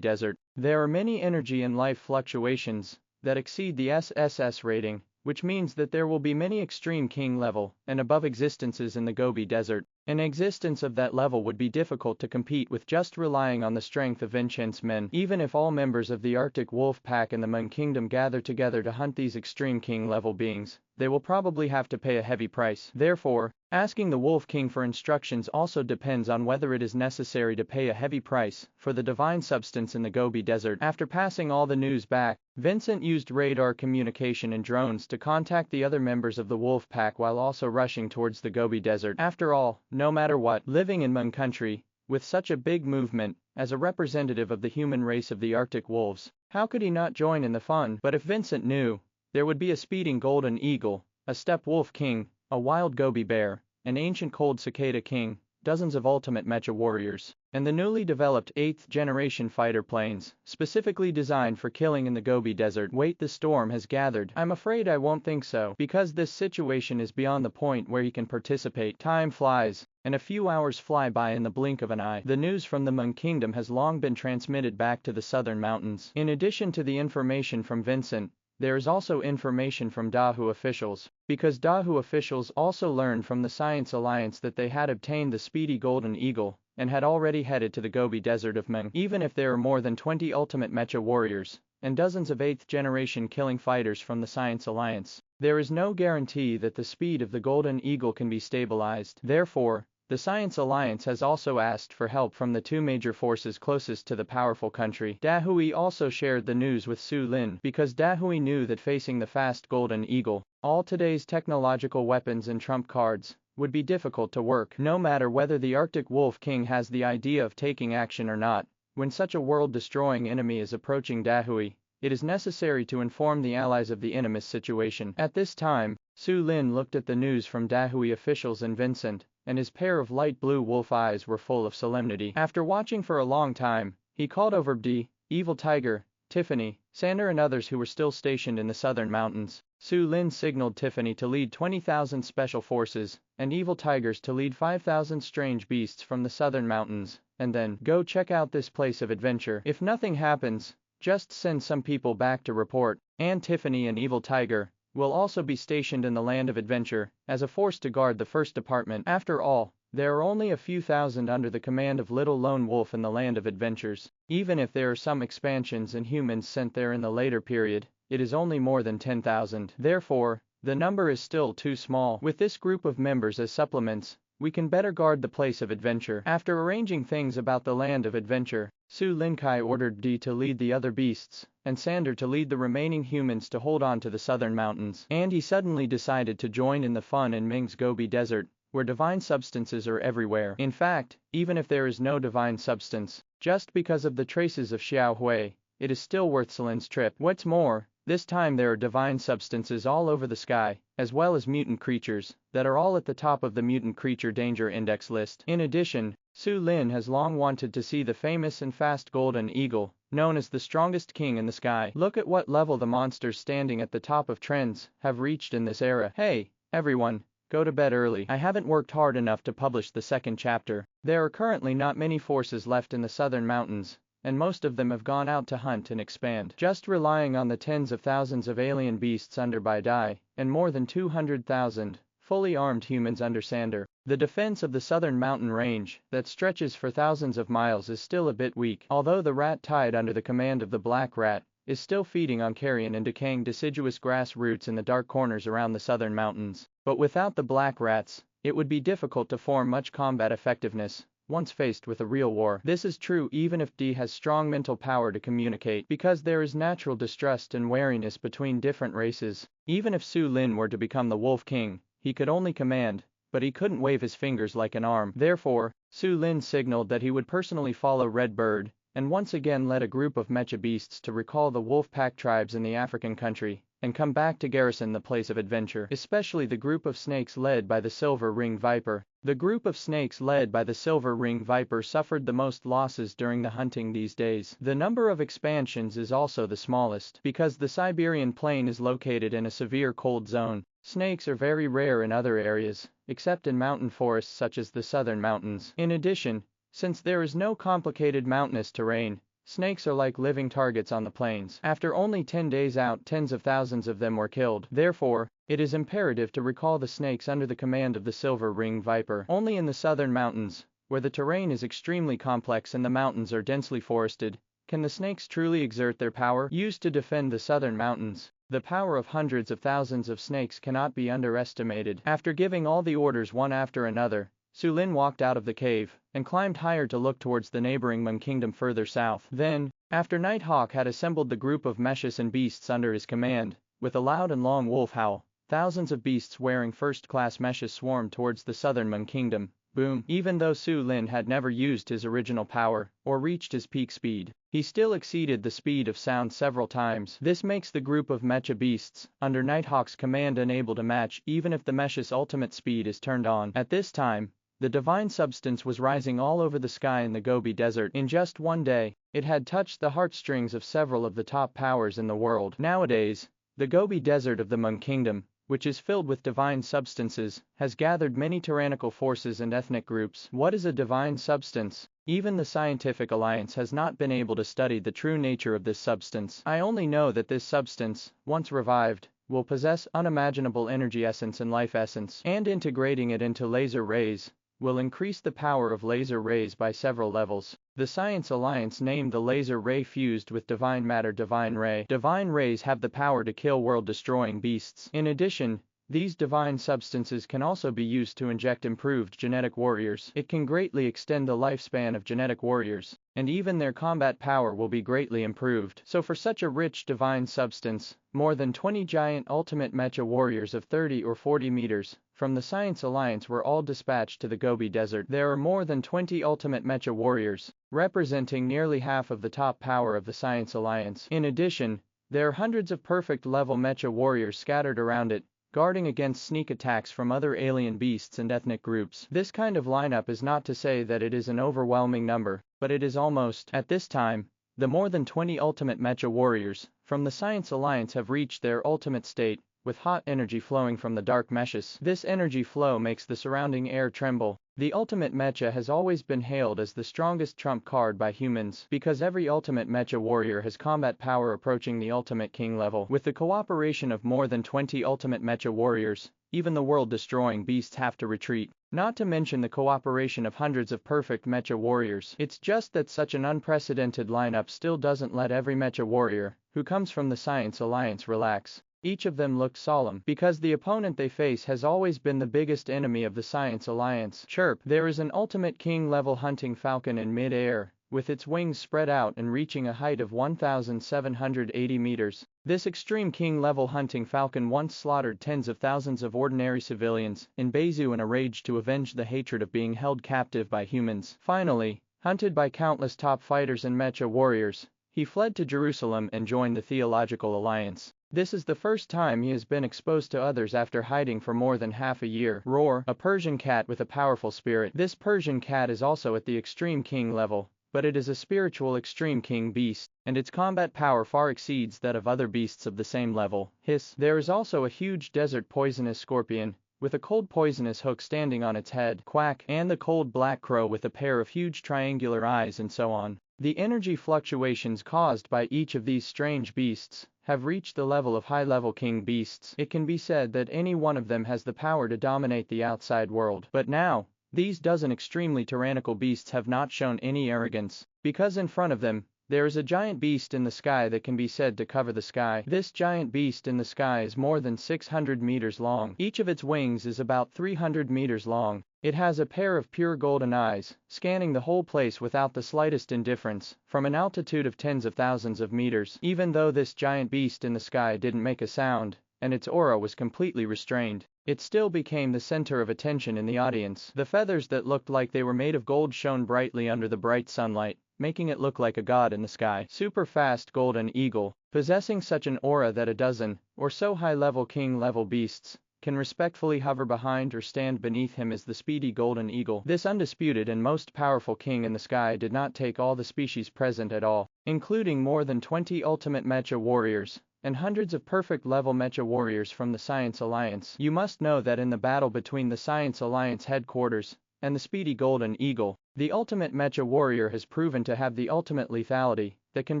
Desert. There are many energy and life fluctuations that exceed the SSS rating, which means that there will be many extreme king level and above existences in the Gobi Desert. An existence of that level would be difficult to compete with just relying on the strength of Vincent's men. Even if all members of the Arctic wolf pack and the Hmong kingdom gather together to hunt these extreme king level beings, they will probably have to pay a heavy price. Therefore, asking the Wolf King for instructions also depends on whether it is necessary to pay a heavy price for the divine substance in the Gobi Desert. After passing all the news back, Vincent used radar communication and drones to contact the other members of the wolf pack while also rushing towards the Gobi Desert. After all, no matter what, living in Hmong country, with such a big movement, as a representative of the human race of the Arctic wolves, how could he not join in the fun? But if Vincent knew, there would be a speeding golden eagle, a steppe wolf king, a wild gobi bear, an ancient cold cicada king, dozens of ultimate mecha warriors, and the newly developed 8th generation fighter planes, specifically designed for killing in the Gobi Desert. Wait, the storm has gathered. I'm afraid I won't think so, because this situation is beyond the point where he can participate. Time flies, and a few hours fly by in the blink of an eye. The news from the Hmong kingdom has long been transmitted back to the southern mountains. In addition to the information from Vincent, there is also information from Dahu officials, because Dahu officials also learned from the Science Alliance that they had obtained the speedy Golden Eagle, and had already headed to the Gobi Desert of Hmong. Even if there are more than 20 ultimate mecha warriors, and dozens of 8th generation killing fighters from the Science Alliance, there is no guarantee that the speed of the Golden Eagle can be stabilized. Therefore, the Science Alliance has also asked for help from the 2 major forces closest to the powerful country. Dahui also shared the news with Su Lin, because Dahui knew that facing the fast Golden Eagle, all today's technological weapons and trump cards would be difficult to work. No matter whether the Arctic Wolf King has the idea of taking action or not, when such a world-destroying enemy is approaching Dahui, it is necessary to inform the allies of the enemy's situation. At this time, Su Lin looked at the news from Dahui officials and Vincent, and his pair of light blue wolf eyes were full of solemnity. After watching for a long time, he called over Bdi, Evil Tiger, Tiffany, Sander and others who were still stationed in the southern mountains. Su Lin signaled Tiffany to lead 20,000 special forces, and Evil Tigers to lead 5,000 strange beasts from the southern mountains, and then, go check out this place of adventure. If nothing happens, just send some people back to report, and Tiffany and Evil Tiger will also be stationed in the land of adventure, as a force to guard the first department. After all, there are only a few thousand under the command of Little Lone Wolf in the land of adventures. Even if there are some expansions and humans sent there in the later period, it is only more than 10,000. Therefore, the number is still too small. With this group of members as supplements, we can better guard the place of adventure. After arranging things about the land of adventure, Su Linkai ordered D to lead the other beasts, and Sander to lead the remaining humans to hold on to the southern mountains. And he suddenly decided to join in the fun in Ming's Gobi Desert, where divine substances are everywhere. In fact, even if there is no divine substance, just because of the traces of Xiao Hui, it is still worth Selin's trip. What's more, this time there are divine substances all over the sky, as well as mutant creatures, that are all at the top of the mutant creature danger index list. In addition, Su Lin has long wanted to see the famous and fast golden eagle, known as the strongest king in the sky. Look at what level the monsters standing at the top of trends have reached in this era. Hey, everyone, go to bed early. I haven't worked hard enough to publish the second chapter. There are currently not many forces left in the southern mountains, and most of them have gone out to hunt and expand. Just relying on the tens of thousands of alien beasts under Bai Dai, and more than 200,000 fully armed humans under Sander, the defense of the southern mountain range, that stretches for thousands of miles, is still a bit weak. Although the rat tide under the command of the Black Rat is still feeding on carrion and decaying deciduous grass roots in the dark corners around the southern mountains. But without the Black Rats, it would be difficult to form much combat effectiveness once faced with a real war. This is true even if D has strong mental power to communicate, because there is natural distrust and wariness between different races. Even if Su Lin were to become the Wolf King, he could only command, but he couldn't wave his fingers like an arm. Therefore, Su Lin signaled that he would personally follow Red Bird, and once again led a group of mecha beasts to recall the wolf pack tribes in the African country, and come back to garrison the place of adventure, especially the group of snakes led by the Silver Ring Viper. The group of snakes led by the Silver Ring Viper suffered the most losses during the hunting these days. The number of expansions is also the smallest, because the Siberian plain is located in a severe cold zone. Snakes are very rare in other areas, except in mountain forests such as the southern mountains. In addition, since there is no complicated mountainous terrain, snakes are like living targets on the plains. After only 10 days out, tens of thousands of them were killed. Therefore, it is imperative to recall the snakes under the command of the Silver Ring Viper. Only in the southern mountains, where the terrain is extremely complex and the mountains are densely forested, can the snakes truly exert their power. Used to defend the southern mountains, the power of hundreds of thousands of snakes cannot be underestimated. After giving all the orders one after another, Su Lin walked out of the cave, and climbed higher to look towards the neighboring Mon kingdom further south. Then, after Nighthawk had assembled the group of meshes and beasts under his command, with a loud and long wolf howl, thousands of beasts wearing first-class meshes swarmed towards the southern Mon kingdom. Boom! Even though Su Lin had never used his original power, or reached his peak speed, he still exceeded the speed of sound several times. This makes the group of mecha beasts under Nighthawk's command unable to match even if the mesh's ultimate speed is turned on. At this time, the divine substance was rising all over the sky in the Gobi Desert. In just one day, it had touched the heartstrings of several of the top powers in the world. Nowadays, the Gobi Desert of the Mon Kingdom, which is filled with divine substances, has gathered many tyrannical forces and ethnic groups. What is a divine substance? Even the Scientific Alliance has not been able to study the true nature of this substance. I only know that this substance, once revived, will possess unimaginable energy essence and life essence, and integrating it into laser rays will increase the power of laser rays by several levels. The Science Alliance named the laser ray fused with divine matter Divine Ray. Divine rays have the power to kill world-destroying beasts. In addition, these divine substances can also be used to inject improved genetic warriors. It can greatly extend the lifespan of genetic warriors, and even their combat power will be greatly improved. So for such a rich divine substance, more than 20 giant ultimate mecha warriors of 30 or 40 meters from the Science Alliance were all dispatched to the Gobi Desert. There are more than 20 ultimate mecha warriors, representing nearly half of the top power of the Science Alliance. In addition, there are hundreds of perfect level mecha warriors scattered around it, guarding against sneak attacks from other alien beasts and ethnic groups. This kind of lineup is not to say that it is an overwhelming number, but it is almost. At this time, the more than 20 ultimate mecha warriors from the Science Alliance have reached their ultimate state, with hot energy flowing from the dark meshes. This energy flow makes the surrounding air tremble. The ultimate mecha has always been hailed as the strongest trump card by humans because every ultimate mecha warrior has combat power approaching the ultimate king level. With the cooperation of more than 20 ultimate mecha warriors, even the world-destroying beasts have to retreat. Not to mention the cooperation of hundreds of perfect mecha warriors. It's just that such an unprecedented lineup still doesn't let every mecha warrior who comes from the Science Alliance relax. Each of them looks solemn, because the opponent they face has always been the biggest enemy of the Science Alliance. Chirp. There is an ultimate king-level hunting falcon in mid-air, with its wings spread out and reaching a height of 1,780 meters. This extreme king-level hunting falcon once slaughtered tens of thousands of ordinary civilians in Beizu in a rage to avenge the hatred of being held captive by humans. Finally, hunted by countless top fighters and mecha warriors, he fled to Jerusalem and joined the Theological Alliance. This is the first time he has been exposed to others after hiding for more than half a year. Roar. A Persian cat with a powerful spirit. This Persian cat is also at the extreme king level, but it is a spiritual extreme king beast, and its combat power far exceeds that of other beasts of the same level. Hiss. There is also a huge desert poisonous scorpion, with a cold poisonous hook standing on its head. Quack. And the cold black crow with a pair of huge triangular eyes and so on. The energy fluctuations caused by each of these strange beasts have reached the level of high-level king beasts. It can be said that any one of them has the power to dominate the outside world. But now, these dozen extremely tyrannical beasts have not shown any arrogance, because in front of them, there is a giant beast in the sky that can be said to cover the sky. This giant beast in the sky is more than 600 meters long. Each of its wings is about 300 meters long. It has a pair of pure golden eyes, scanning the whole place without the slightest indifference, from an altitude of tens of thousands of meters. Even though this giant beast in the sky didn't make a sound, and its aura was completely restrained, it still became the center of attention in the audience. The feathers that looked like they were made of gold shone brightly under the bright sunlight, making it look like a god in the sky. Super fast golden eagle, possessing such an aura that a dozen or so high-level king-level beasts can respectfully hover behind or stand beneath him is the speedy golden eagle. This undisputed and most powerful king in the sky did not take all the species present at all, including more than 20 ultimate mecha warriors and hundreds of perfect level mecha warriors from the Science Alliance. You must know that in the battle between the Science Alliance headquarters and the speedy golden eagle, the ultimate mecha warrior has proven to have the ultimate lethality that can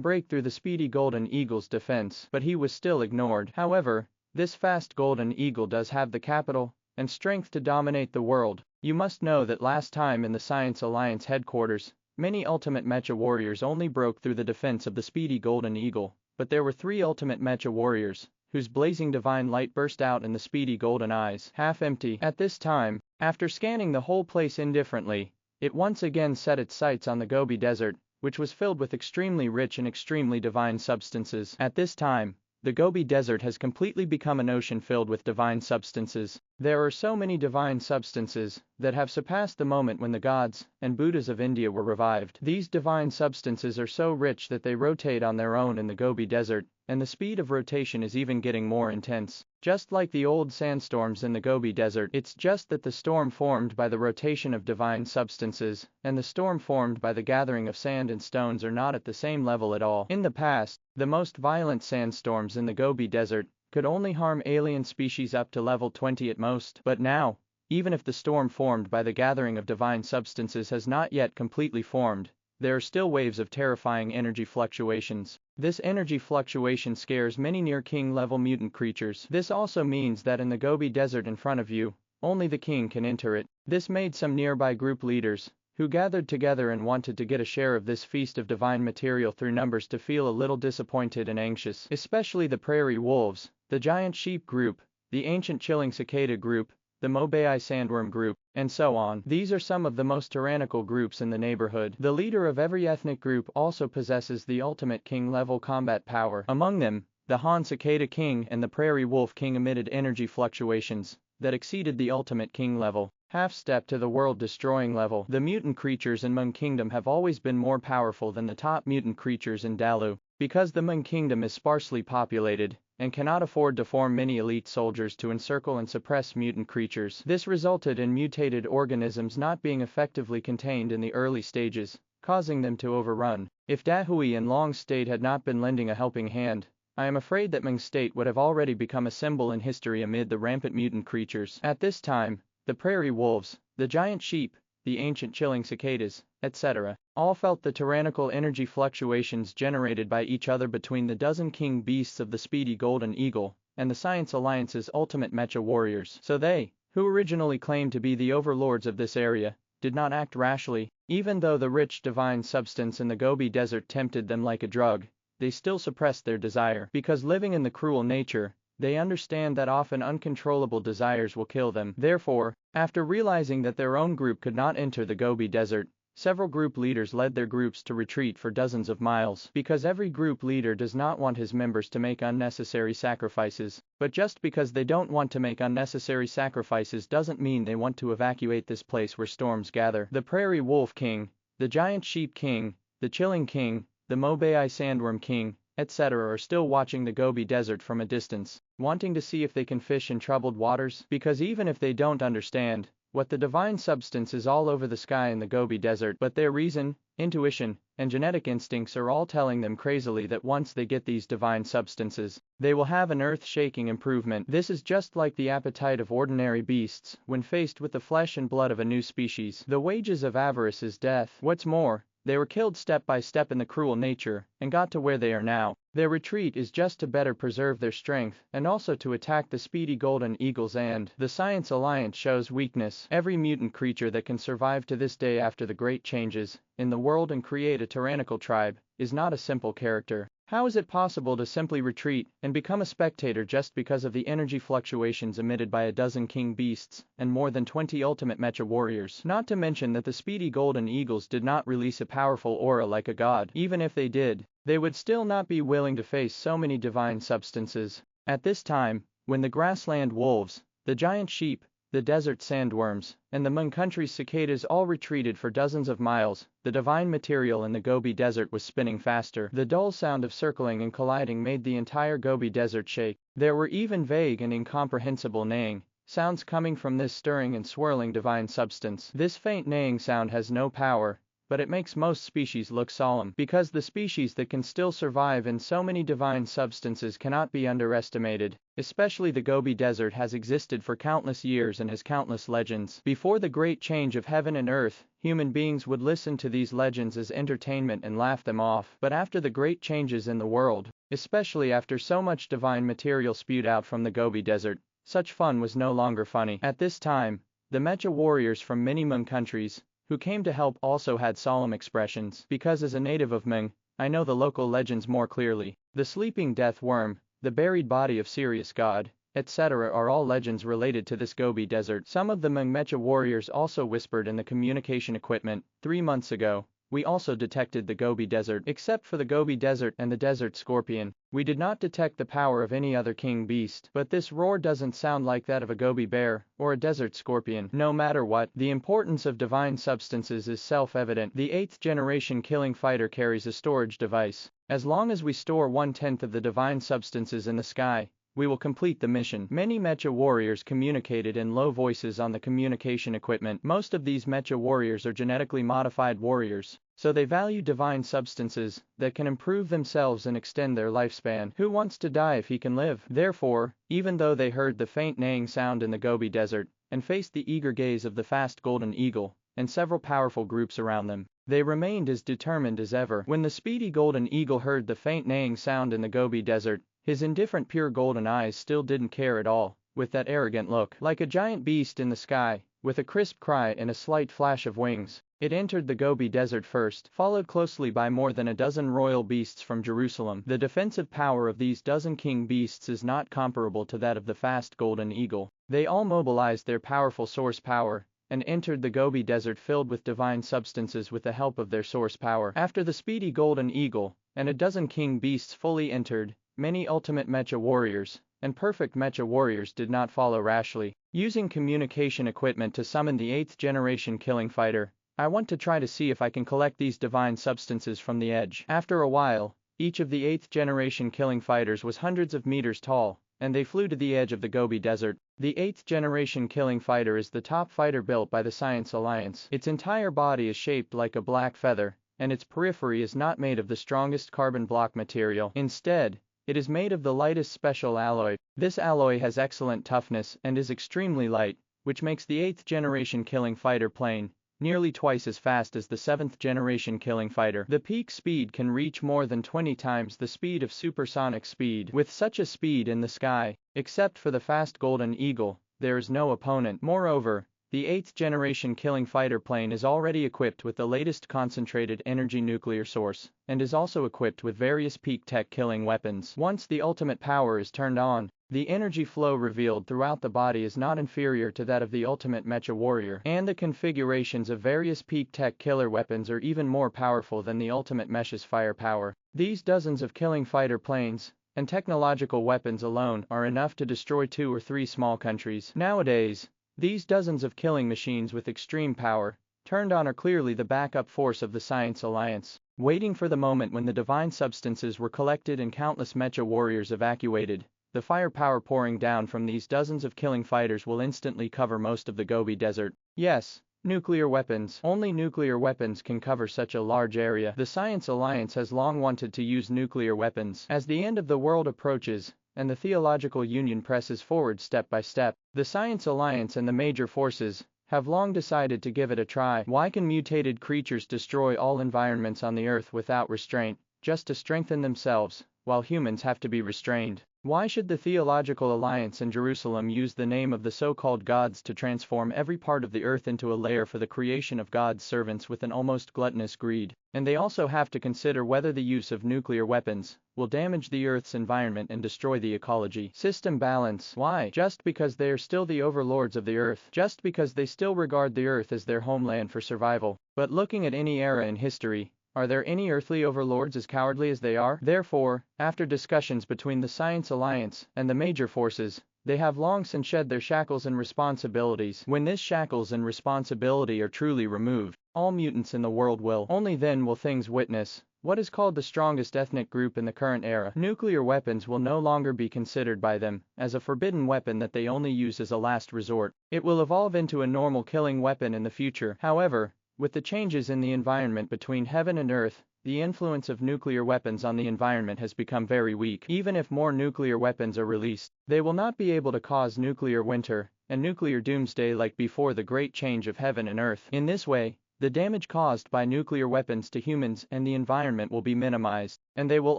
break through the speedy golden eagle's defense, but he was still ignored. However, this fast golden eagle does have the capital and strength to dominate the world. You must know that last time in the Science Alliance headquarters, many ultimate mecha warriors only broke through the defense of the speedy golden eagle, but there were 3 ultimate mecha warriors whose blazing divine light burst out in the speedy golden eyes, half empty. At this time, after scanning the whole place indifferently, it once again set its sights on the Gobi Desert, which was filled with extremely rich and extremely divine substances. At this time, the Gobi Desert has completely become an ocean filled with divine substances. There are so many divine substances that have surpassed the moment when the gods and Buddhas of India were revived. These divine substances are so rich that they rotate on their own in the Gobi Desert, and the speed of rotation is even getting more intense. Just like the old sandstorms in the Gobi Desert, it's just that the storm formed by the rotation of divine substances and the storm formed by the gathering of sand and stones are not at the same level at all. In the past, the most violent sandstorms in the Gobi Desert could only harm alien species up to level 20 at most. But now, even if the storm formed by the gathering of divine substances has not yet completely formed, there are still waves of terrifying energy fluctuations. This energy fluctuation scares many near king level mutant creatures. This also means that in the Gobi Desert in front of you, only the king can enter it. This made some nearby group leaders, who gathered together and wanted to get a share of this feast of divine material through numbers, to feel a little disappointed and anxious. Especially the prairie wolves, the giant sheep group, the ancient chilling cicada group, the Mobai sandworm group, and so on. These are some of the most tyrannical groups in the neighborhood. The leader of every ethnic group also possesses the ultimate king-level combat power. Among them, the Han Cicada King and the Prairie Wolf King emitted energy fluctuations that exceeded the ultimate king level, half-step to the world-destroying level. The mutant creatures in Mung Kingdom have always been more powerful than the top mutant creatures in Dalu, because the Mung Kingdom is sparsely populated and cannot afford to form many elite soldiers to encircle and suppress mutant creatures. This resulted in mutated organisms not being effectively contained in the early stages, causing them to overrun. If Dahui and Long Stayed had not been lending a helping hand, I am afraid that Meng's state would have already become a symbol in history amid the rampant mutant creatures. At this time, the prairie wolves, the giant sheep, the ancient chilling cicadas, etc., all felt the tyrannical energy fluctuations generated by each other between the dozen king beasts of the speedy golden eagle and the Science Alliance's ultimate mecha warriors. So they, who originally claimed to be the overlords of this area, did not act rashly. Even though the rich divine substance in the Gobi Desert tempted them like a drug, they still suppressed their desire. Because living in the cruel nature, they understand that often uncontrollable desires will kill them. Therefore, after realizing that their own group could not enter the Gobi Desert, several group leaders led their groups to retreat for dozens of miles. Because every group leader does not want his members to make unnecessary sacrifices, but just because they don't want to make unnecessary sacrifices doesn't mean they want to evacuate this place where storms gather. The Prairie Wolf King, the Giant Sheep King, the Chilling King, the Mobai Sandworm King, etc. are still watching the Gobi Desert from a distance, wanting to see if they can fish in troubled waters. Because even if they don't understand what the divine substance is all over the sky in the Gobi Desert, but their reason, intuition, and genetic instincts are all telling them crazily that once they get these divine substances, they will have an earth-shaking improvement. This is just like the appetite of ordinary beasts when faced with the flesh and blood of a new species. The wages of avarice is death. What's more, they were killed step by step in the cruel nature, and got to where they are now. Their retreat is just to better preserve their strength, and also to attack the speedy golden eagles and the Science Alliance shows weakness. Every mutant creature that can survive to this day after the great changes in the world and create a tyrannical tribe is not a simple character. How is it possible to simply retreat and become a spectator just because of the energy fluctuations emitted by a dozen king beasts and more than 20 ultimate mecha warriors? Not to mention that the speedy golden eagles did not release a powerful aura like a god. Even if they did, they would still not be willing to face so many divine substances. At this time, when the grassland wolves, the giant sheep, the desert sandworms, and the Hmong country's cicadas all retreated for dozens of miles, the divine material in the Gobi Desert was spinning faster. The dull sound of circling and colliding made the entire Gobi Desert shake. There were even vague and incomprehensible neighing sounds coming from this stirring and swirling divine substance. This faint neighing sound has no power, but it makes most species look solemn. Because the species that can still survive in so many divine substances cannot be underestimated. Especially the Gobi Desert has existed for countless years and has countless legends. Before the great change of heaven and earth, human beings would listen to these legends as entertainment and laugh them off. But after the great changes in the world, especially after so much divine material spewed out from the Gobi Desert, such fun was no longer funny. At this time, the mecha warriors from many Hmong countries, who came to help, also had solemn expressions. Because as a native of Hmong, I know the local legends more clearly. The sleeping death worm, the buried body of Sirius God, etc. are all legends related to this Gobi Desert. Some of the Hmong mecha warriors also whispered in the communication equipment. 3 months ago, we also detected the Gobi Desert. Except for the Gobi Desert and the desert scorpion, we did not detect the power of any other king beast. But this roar doesn't sound like that of a Gobi bear or a desert scorpion. No matter what, the importance of divine substances is self-evident. The 8th generation killing fighter carries a storage device. As long as we store 1/10 of the divine substances in the sky, we will complete the mission. Many mecha warriors communicated in low voices on the communication equipment. Most of these mecha warriors are genetically modified warriors, so they value divine substances that can improve themselves and extend their lifespan. Who wants to die if he can live? Therefore, even though they heard the faint neighing sound in the Gobi Desert and faced the eager gaze of the fast golden eagle and several powerful groups around them, they remained as determined as ever. When the speedy golden eagle heard the faint neighing sound in the Gobi Desert, his indifferent pure golden eyes still didn't care at all, with that arrogant look. Like a giant beast in the sky, with a crisp cry and a slight flash of wings, it entered the Gobi Desert first, followed closely by more than a dozen royal beasts from Jerusalem. The defensive power of these dozen king beasts is not comparable to that of the fast golden eagle. They all mobilized their powerful source power and entered the Gobi Desert filled with divine substances with the help of their source power. After the speedy golden eagle and a dozen king beasts fully entered, many ultimate mecha warriors and perfect mecha warriors did not follow rashly. Using communication equipment to summon the 8th generation killing fighter, I want to try to see if I can collect these divine substances from the edge. After a while, each of the 8th generation killing fighters was hundreds of meters tall, and they flew to the edge of the Gobi Desert. The 8th generation killing fighter is the top fighter built by the Science Alliance. Its entire body is shaped like a black feather, and its periphery is not made of the strongest carbon block material. Instead, It is made of the lightest special alloy. This alloy has excellent toughness and is extremely light, which makes the 8th generation killing fighter plane nearly twice as fast as the 7th generation killing fighter. The peak speed can reach more than 20 times the speed of supersonic speed. With such a speed in the sky, except for the fast Golden Eagle, there is no opponent. Moreover, the 8th generation killing fighter plane is already equipped with the latest concentrated energy nuclear source, and is also equipped with various peak tech killing weapons. Once the ultimate power is turned on, the energy flow revealed throughout the body is not inferior to that of the ultimate mecha warrior, and the configurations of various peak tech killer weapons are even more powerful than the ultimate mesh's firepower. These dozens of killing fighter planes and technological weapons alone are enough to destroy 2 or 3 small countries. Nowadays, these dozens of killing machines with extreme power turned on are clearly the backup force of the Science Alliance, waiting for the moment when the divine substances were collected and countless mecha warriors evacuated. The firepower pouring down from these dozens of killing fighters will instantly cover most of the Gobi Desert. Yes, nuclear weapons. Only nuclear weapons can cover such a large area. The Science Alliance has long wanted to use nuclear weapons. As the end of the world approaches, and the theological union presses forward step by step, the Science Alliance and the major forces have long decided to give it a try. Why can mutated creatures destroy all environments on the Earth without restraint, just to strengthen themselves, while humans have to be restrained? Why should the Theological Alliance and Jerusalem use the name of the so-called gods to transform every part of the earth into a lair for the creation of God's servants with an almost gluttonous greed? And they also have to consider whether the use of nuclear weapons will damage the Earth's environment and destroy the ecology system balance. Why? Just because they are still the overlords of the Earth. Just because they still regard the Earth as their homeland for survival. But looking at any era in history, are there any earthly overlords as cowardly as they are? Therefore, after discussions between the Science Alliance and the major forces, they have long since shed their shackles and responsibilities. When these shackles and responsibility are truly removed, all mutants in the world will. Only then will things witness what is called the strongest ethnic group in the current era. Nuclear weapons will no longer be considered by them as a forbidden weapon that they only use as a last resort. It will evolve into a normal killing weapon in the future. However, with the changes in the environment between heaven and earth, the influence of nuclear weapons on the environment has become very weak. Even if more nuclear weapons are released, they will not be able to cause nuclear winter and nuclear doomsday like before the great change of heaven and earth. In this way, the damage caused by nuclear weapons to humans and the environment will be minimized, and they will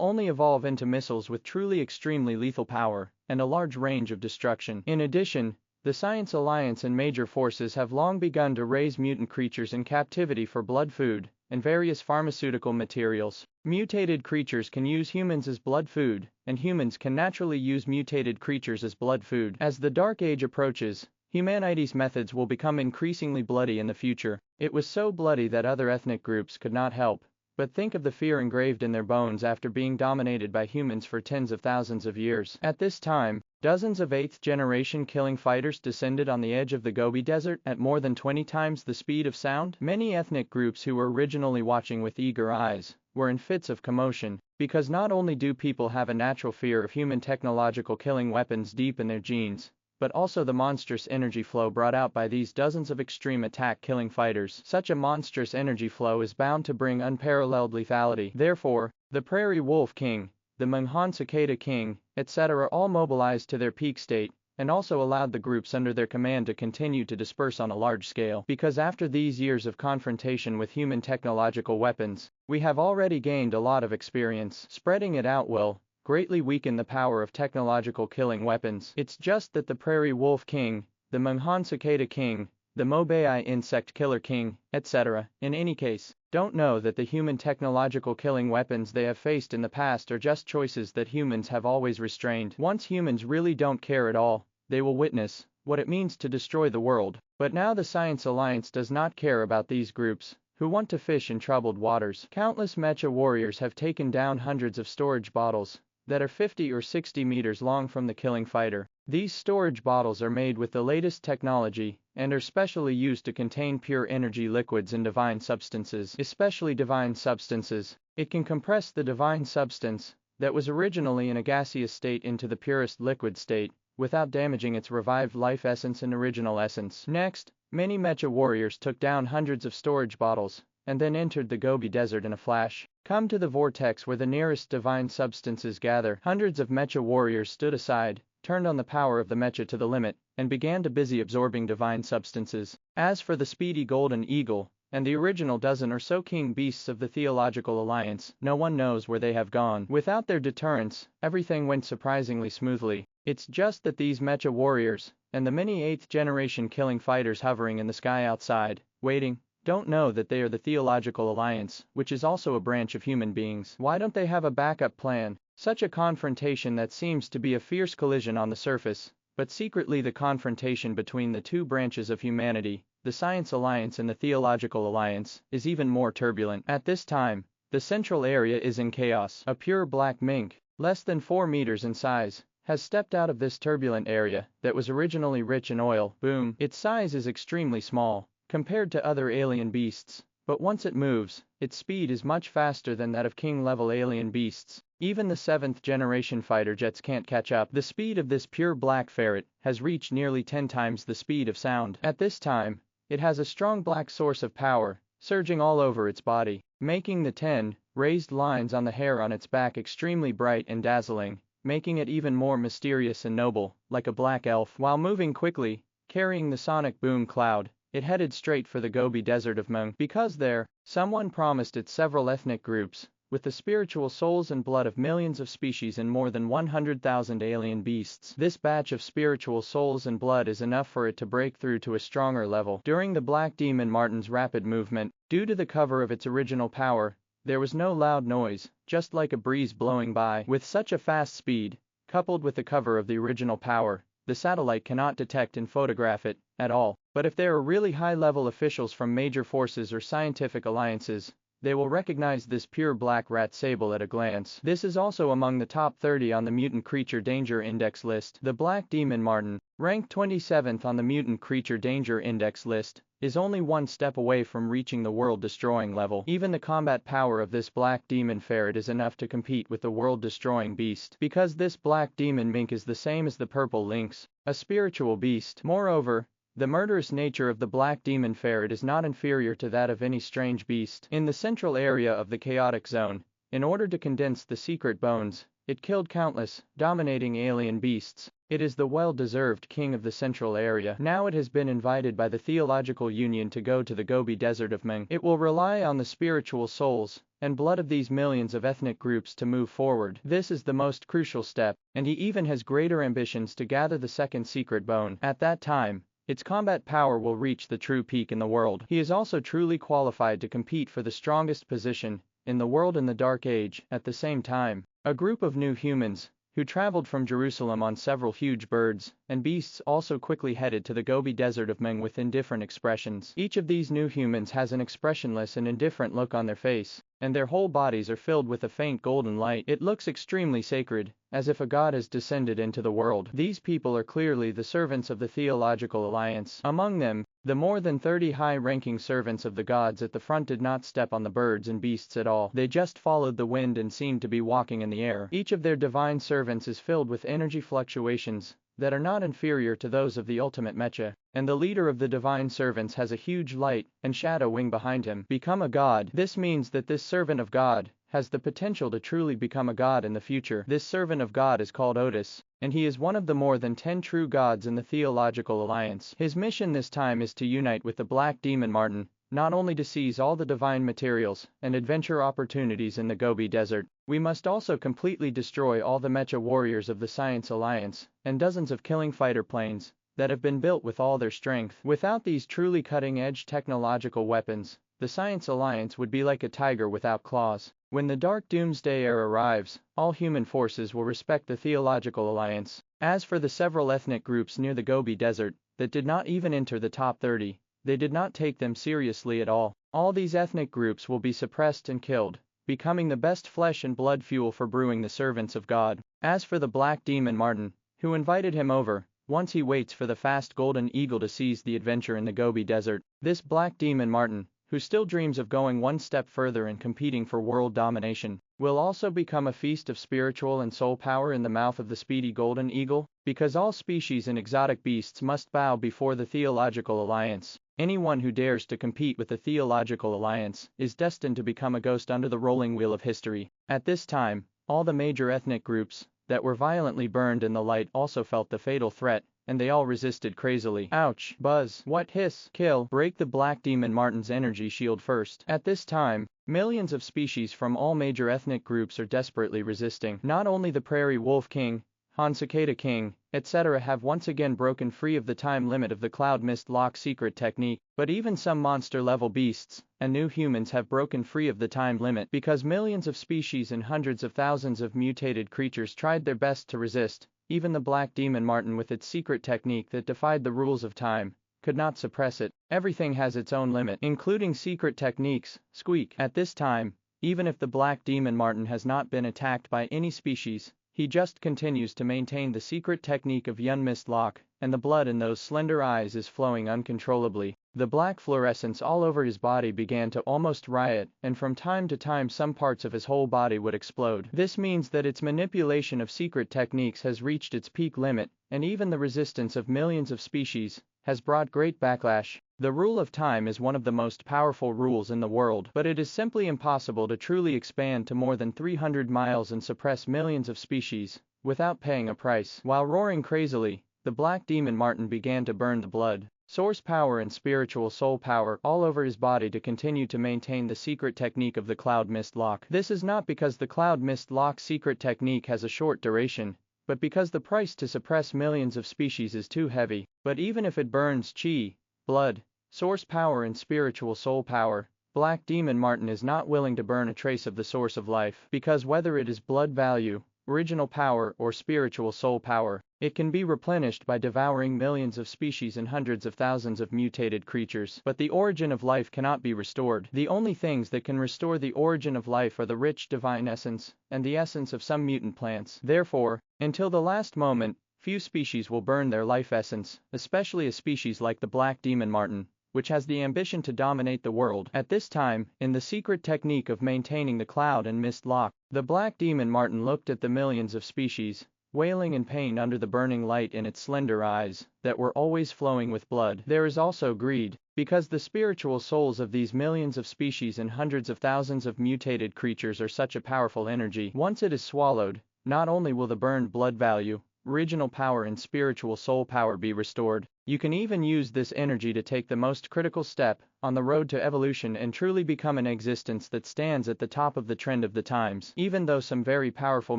only evolve into missiles with truly extremely lethal power and a large range of destruction. In addition, the Science Alliance and major forces have long begun to raise mutant creatures in captivity for blood food and various pharmaceutical materials. Mutated creatures can use humans as blood food, and humans can naturally use mutated creatures as blood food. As the Dark Age approaches, humanity's methods will become increasingly bloody in the future. It was so bloody that other ethnic groups could not help but think of the fear engraved in their bones after being dominated by humans for tens of thousands of years. At this time, dozens of 8th generation killing fighters descended on the edge of the Gobi Desert at more than 20 times the speed of sound. Many ethnic groups who were originally watching with eager eyes were in fits of commotion, because not only do people have a natural fear of human technological killing weapons deep in their genes, but also the monstrous energy flow brought out by these dozens of extreme attack killing fighters. Such a monstrous energy flow is bound to bring unparalleled lethality. Therefore, the Prairie Wolf King, the Manhwa Cicada King, etc. all mobilized to their peak state, and also allowed the groups under their command to continue to disperse on a large scale. Because after these years of confrontation with human technological weapons, we have already gained a lot of experience. Spreading it out will greatly weaken the power of technological killing weapons. It's just that the Prairie Wolf King, the Manhwa Cicada King, the Mobai Insect Killer King, etc., in any case, don't know that the human technological killing weapons they have faced in the past are just choices that humans have always restrained. Once humans really don't care at all, they will witness what it means to destroy the world. But now the Science Alliance does not care about these groups who want to fish in troubled waters. Countless mecha warriors have taken down hundreds of storage bottles that are 50 or 60 meters long from the killing fighter. These storage bottles are made with the latest technology and are specially used to contain pure energy liquids and divine substances. Especially divine substances. It can compress the divine substance that was originally in a gaseous state into the purest liquid state without damaging its revived life essence and original essence. Next, many mecha warriors took down hundreds of storage bottles and then entered the Gobi Desert in a flash. Come to the vortex where the nearest divine substances gather. Hundreds of mecha warriors stood aside, turned on the power of the mecha to the limit, and began to busy absorbing divine substances. As for the speedy golden eagle, and the original dozen or so king beasts of the Theological Alliance, no one knows where they have gone. Without their deterrents, everything went surprisingly smoothly. It's just that these mecha warriors, and the many 8th generation killing fighters hovering in the sky outside, waiting, don't know that they are the Theological Alliance, which is also a branch of human beings. Why don't they have a backup plan? Such a confrontation that seems to be a fierce collision on the surface, but secretly the confrontation between the two branches of humanity, the Science Alliance and the Theological Alliance, is even more turbulent. At this time, the central area is in chaos. A pure black mink, less than 4 meters in size, has stepped out of this turbulent area that was originally rich in oil. Boom. Its size is extremely small compared to other alien beasts, but once it moves, its speed is much faster than that of king-level alien beasts. Even the 7th generation fighter jets can't catch up. The speed of this pure black ferret has reached nearly 10 times the speed of sound. At this time, it has a strong black source of power, surging all over its body, making the 10 raised lines on the hair on its back extremely bright and dazzling, making it even more mysterious and noble, like a black elf. While moving quickly, carrying the sonic boom cloud, it headed straight for the Gobi Desert of Manga. Because there, someone promised it several ethnic groups, with the spiritual souls and blood of millions of species and more than 100,000 alien beasts. This batch of spiritual souls and blood is enough for it to break through to a stronger level. During the Black Demon Marten's rapid movement, due to the cover of its original power, there was no loud noise, just like a breeze blowing by. With such a fast speed, coupled with the cover of the original power, the satellite cannot detect and photograph it at all. But if there are really high-level officials from major forces or scientific alliances, they will recognize this pure black rat sable at a glance. This is also among the top 30 on the Mutant Creature Danger Index list. The Black Demon Marten, ranked 27th on the Mutant Creature Danger Index list, is only one step away from reaching the world-destroying level. Even the combat power of this black demon ferret is enough to compete with the world-destroying beast. Because this black demon mink is the same as the purple lynx, a spiritual beast. Moreover, the murderous nature of the black demon ferret is not inferior to that of any strange beast. In the central area of the chaotic zone, in order to condense the secret bones, it killed countless, dominating alien beasts. It is the well-deserved king of the central area. Now it has been invited by the Theological Union to go to the Gobi Desert of Manga. It will rely on the spiritual souls and blood of these millions of ethnic groups to move forward. This is the most crucial step, and he even has greater ambitions to gather the second secret bone. At that time, its combat power will reach the true peak in the world. He is also truly qualified to compete for the strongest position in the world in the Dark Age. At the same time, a group of new humans, who traveled from Jerusalem on several huge birds and beasts, also quickly headed to the Gobi Desert of Manga with indifferent expressions. Each of these new humans has an expressionless and indifferent look on their face, and their whole bodies are filled with a faint golden light. It looks extremely sacred, as if a god has descended into the world. These people are clearly the servants of the Theological Alliance. Among them, the more than 30 high-ranking servants of the gods at the front did not step on the birds and beasts at all. They just followed the wind and seemed to be walking in the air. Each of their divine servants is filled with energy fluctuations that are not inferior to those of the ultimate mecha, and the leader of the divine servants has a huge light and shadow wing behind him. Become a god. This means that this servant of God has the potential to truly become a god in the future. This servant of God is called Otis, and he is one of the more than 10 true gods in the Theological Alliance. His mission this time is to unite with the Black Demon Marten, not only to seize all the divine materials and adventure opportunities in the Gobi Desert, we must also completely destroy all the mecha warriors of the Science Alliance, and dozens of killing fighter planes that have been built with all their strength. Without these truly cutting-edge technological weapons, the Science Alliance would be like a tiger without claws. When the Dark Doomsday era arrives, all human forces will respect the Theological Alliance. As for the several ethnic groups near the Gobi Desert that did not even enter the top 30, they did not take them seriously at all. All these ethnic groups will be suppressed and killed, becoming the best flesh and blood fuel for brewing the servants of God. As for the Black Demon Marten, who invited him over, once he waits for the fast golden eagle to seize the adventure in the Gobi Desert, this Black Demon Marten, who still dreams of going one step further and competing for world domination, will also become a feast of spiritual and soul power in the mouth of the speedy golden eagle, because all species and exotic beasts must bow before the Theological Alliance. Anyone who dares to compete with the Theological Alliance is destined to become a ghost under the rolling wheel of history. At this time, all the major ethnic groups that were violently burned in the light also felt the fatal threat, and they all resisted crazily. Ouch, buzz, what, hiss, kill, break the black demon Martin's energy shield first. At this time, millions of species from all major ethnic groups are desperately resisting. Not only the prairie wolf king, Han cicada king, etc. have once again broken free of the time limit of the cloud mist lock secret technique, but even some monster-level beasts and new humans have broken free of the time limit because millions of species and hundreds of thousands of mutated creatures tried their best to resist. Even the black demon Martin with its secret technique that defied the rules of time could not suppress it. Everything has its own limit, including secret techniques. Squeak. At this time, even if the black demon Martin has not been attacked by any species, he just continues to maintain the secret technique of Yun Mist Lock, and the blood in those slender eyes is flowing uncontrollably. The black fluorescence all over his body began to almost riot, and from time to time some parts of his whole body would explode. This means that its manipulation of secret techniques has reached its peak limit, and even the resistance of millions of species has brought great backlash. The rule of time is one of the most powerful rules in the world, but it is simply impossible to truly expand to more than 300 miles and suppress millions of species without paying a price. While roaring crazily, the black demon Martin began to burn the blood, source power and spiritual soul power all over his body to continue to maintain the secret technique of the cloud mist lock. This is not because the cloud mist lock secret technique has a short duration, but because the price to suppress millions of species is too heavy. But even if it burns chi, blood, source power and spiritual soul power, Black Demon Martin is not willing to burn a trace of the source of life, because whether it is blood value, original power or spiritual soul power, it can be replenished by devouring millions of species and hundreds of thousands of mutated creatures. But the origin of life cannot be restored. The only things that can restore the origin of life are the rich divine essence and the essence of some mutant plants. Therefore, until the last moment, few species will burn their life essence, especially a species like the Black Demon Martin, which has the ambition to dominate the world. At this time, in the secret technique of maintaining the cloud and mist lock, the Black Demon Martin looked at the millions of species, wailing in pain under the burning light in its slender eyes, that were always flowing with blood. There is also greed, because the spiritual souls of these millions of species and hundreds of thousands of mutated creatures are such a powerful energy. Once it is swallowed, not only will the burned blood value, original power and spiritual soul power be restored, you can even use this energy to take the most critical step on the road to evolution and truly become an existence that stands at the top of the trend of the times. Even though some very powerful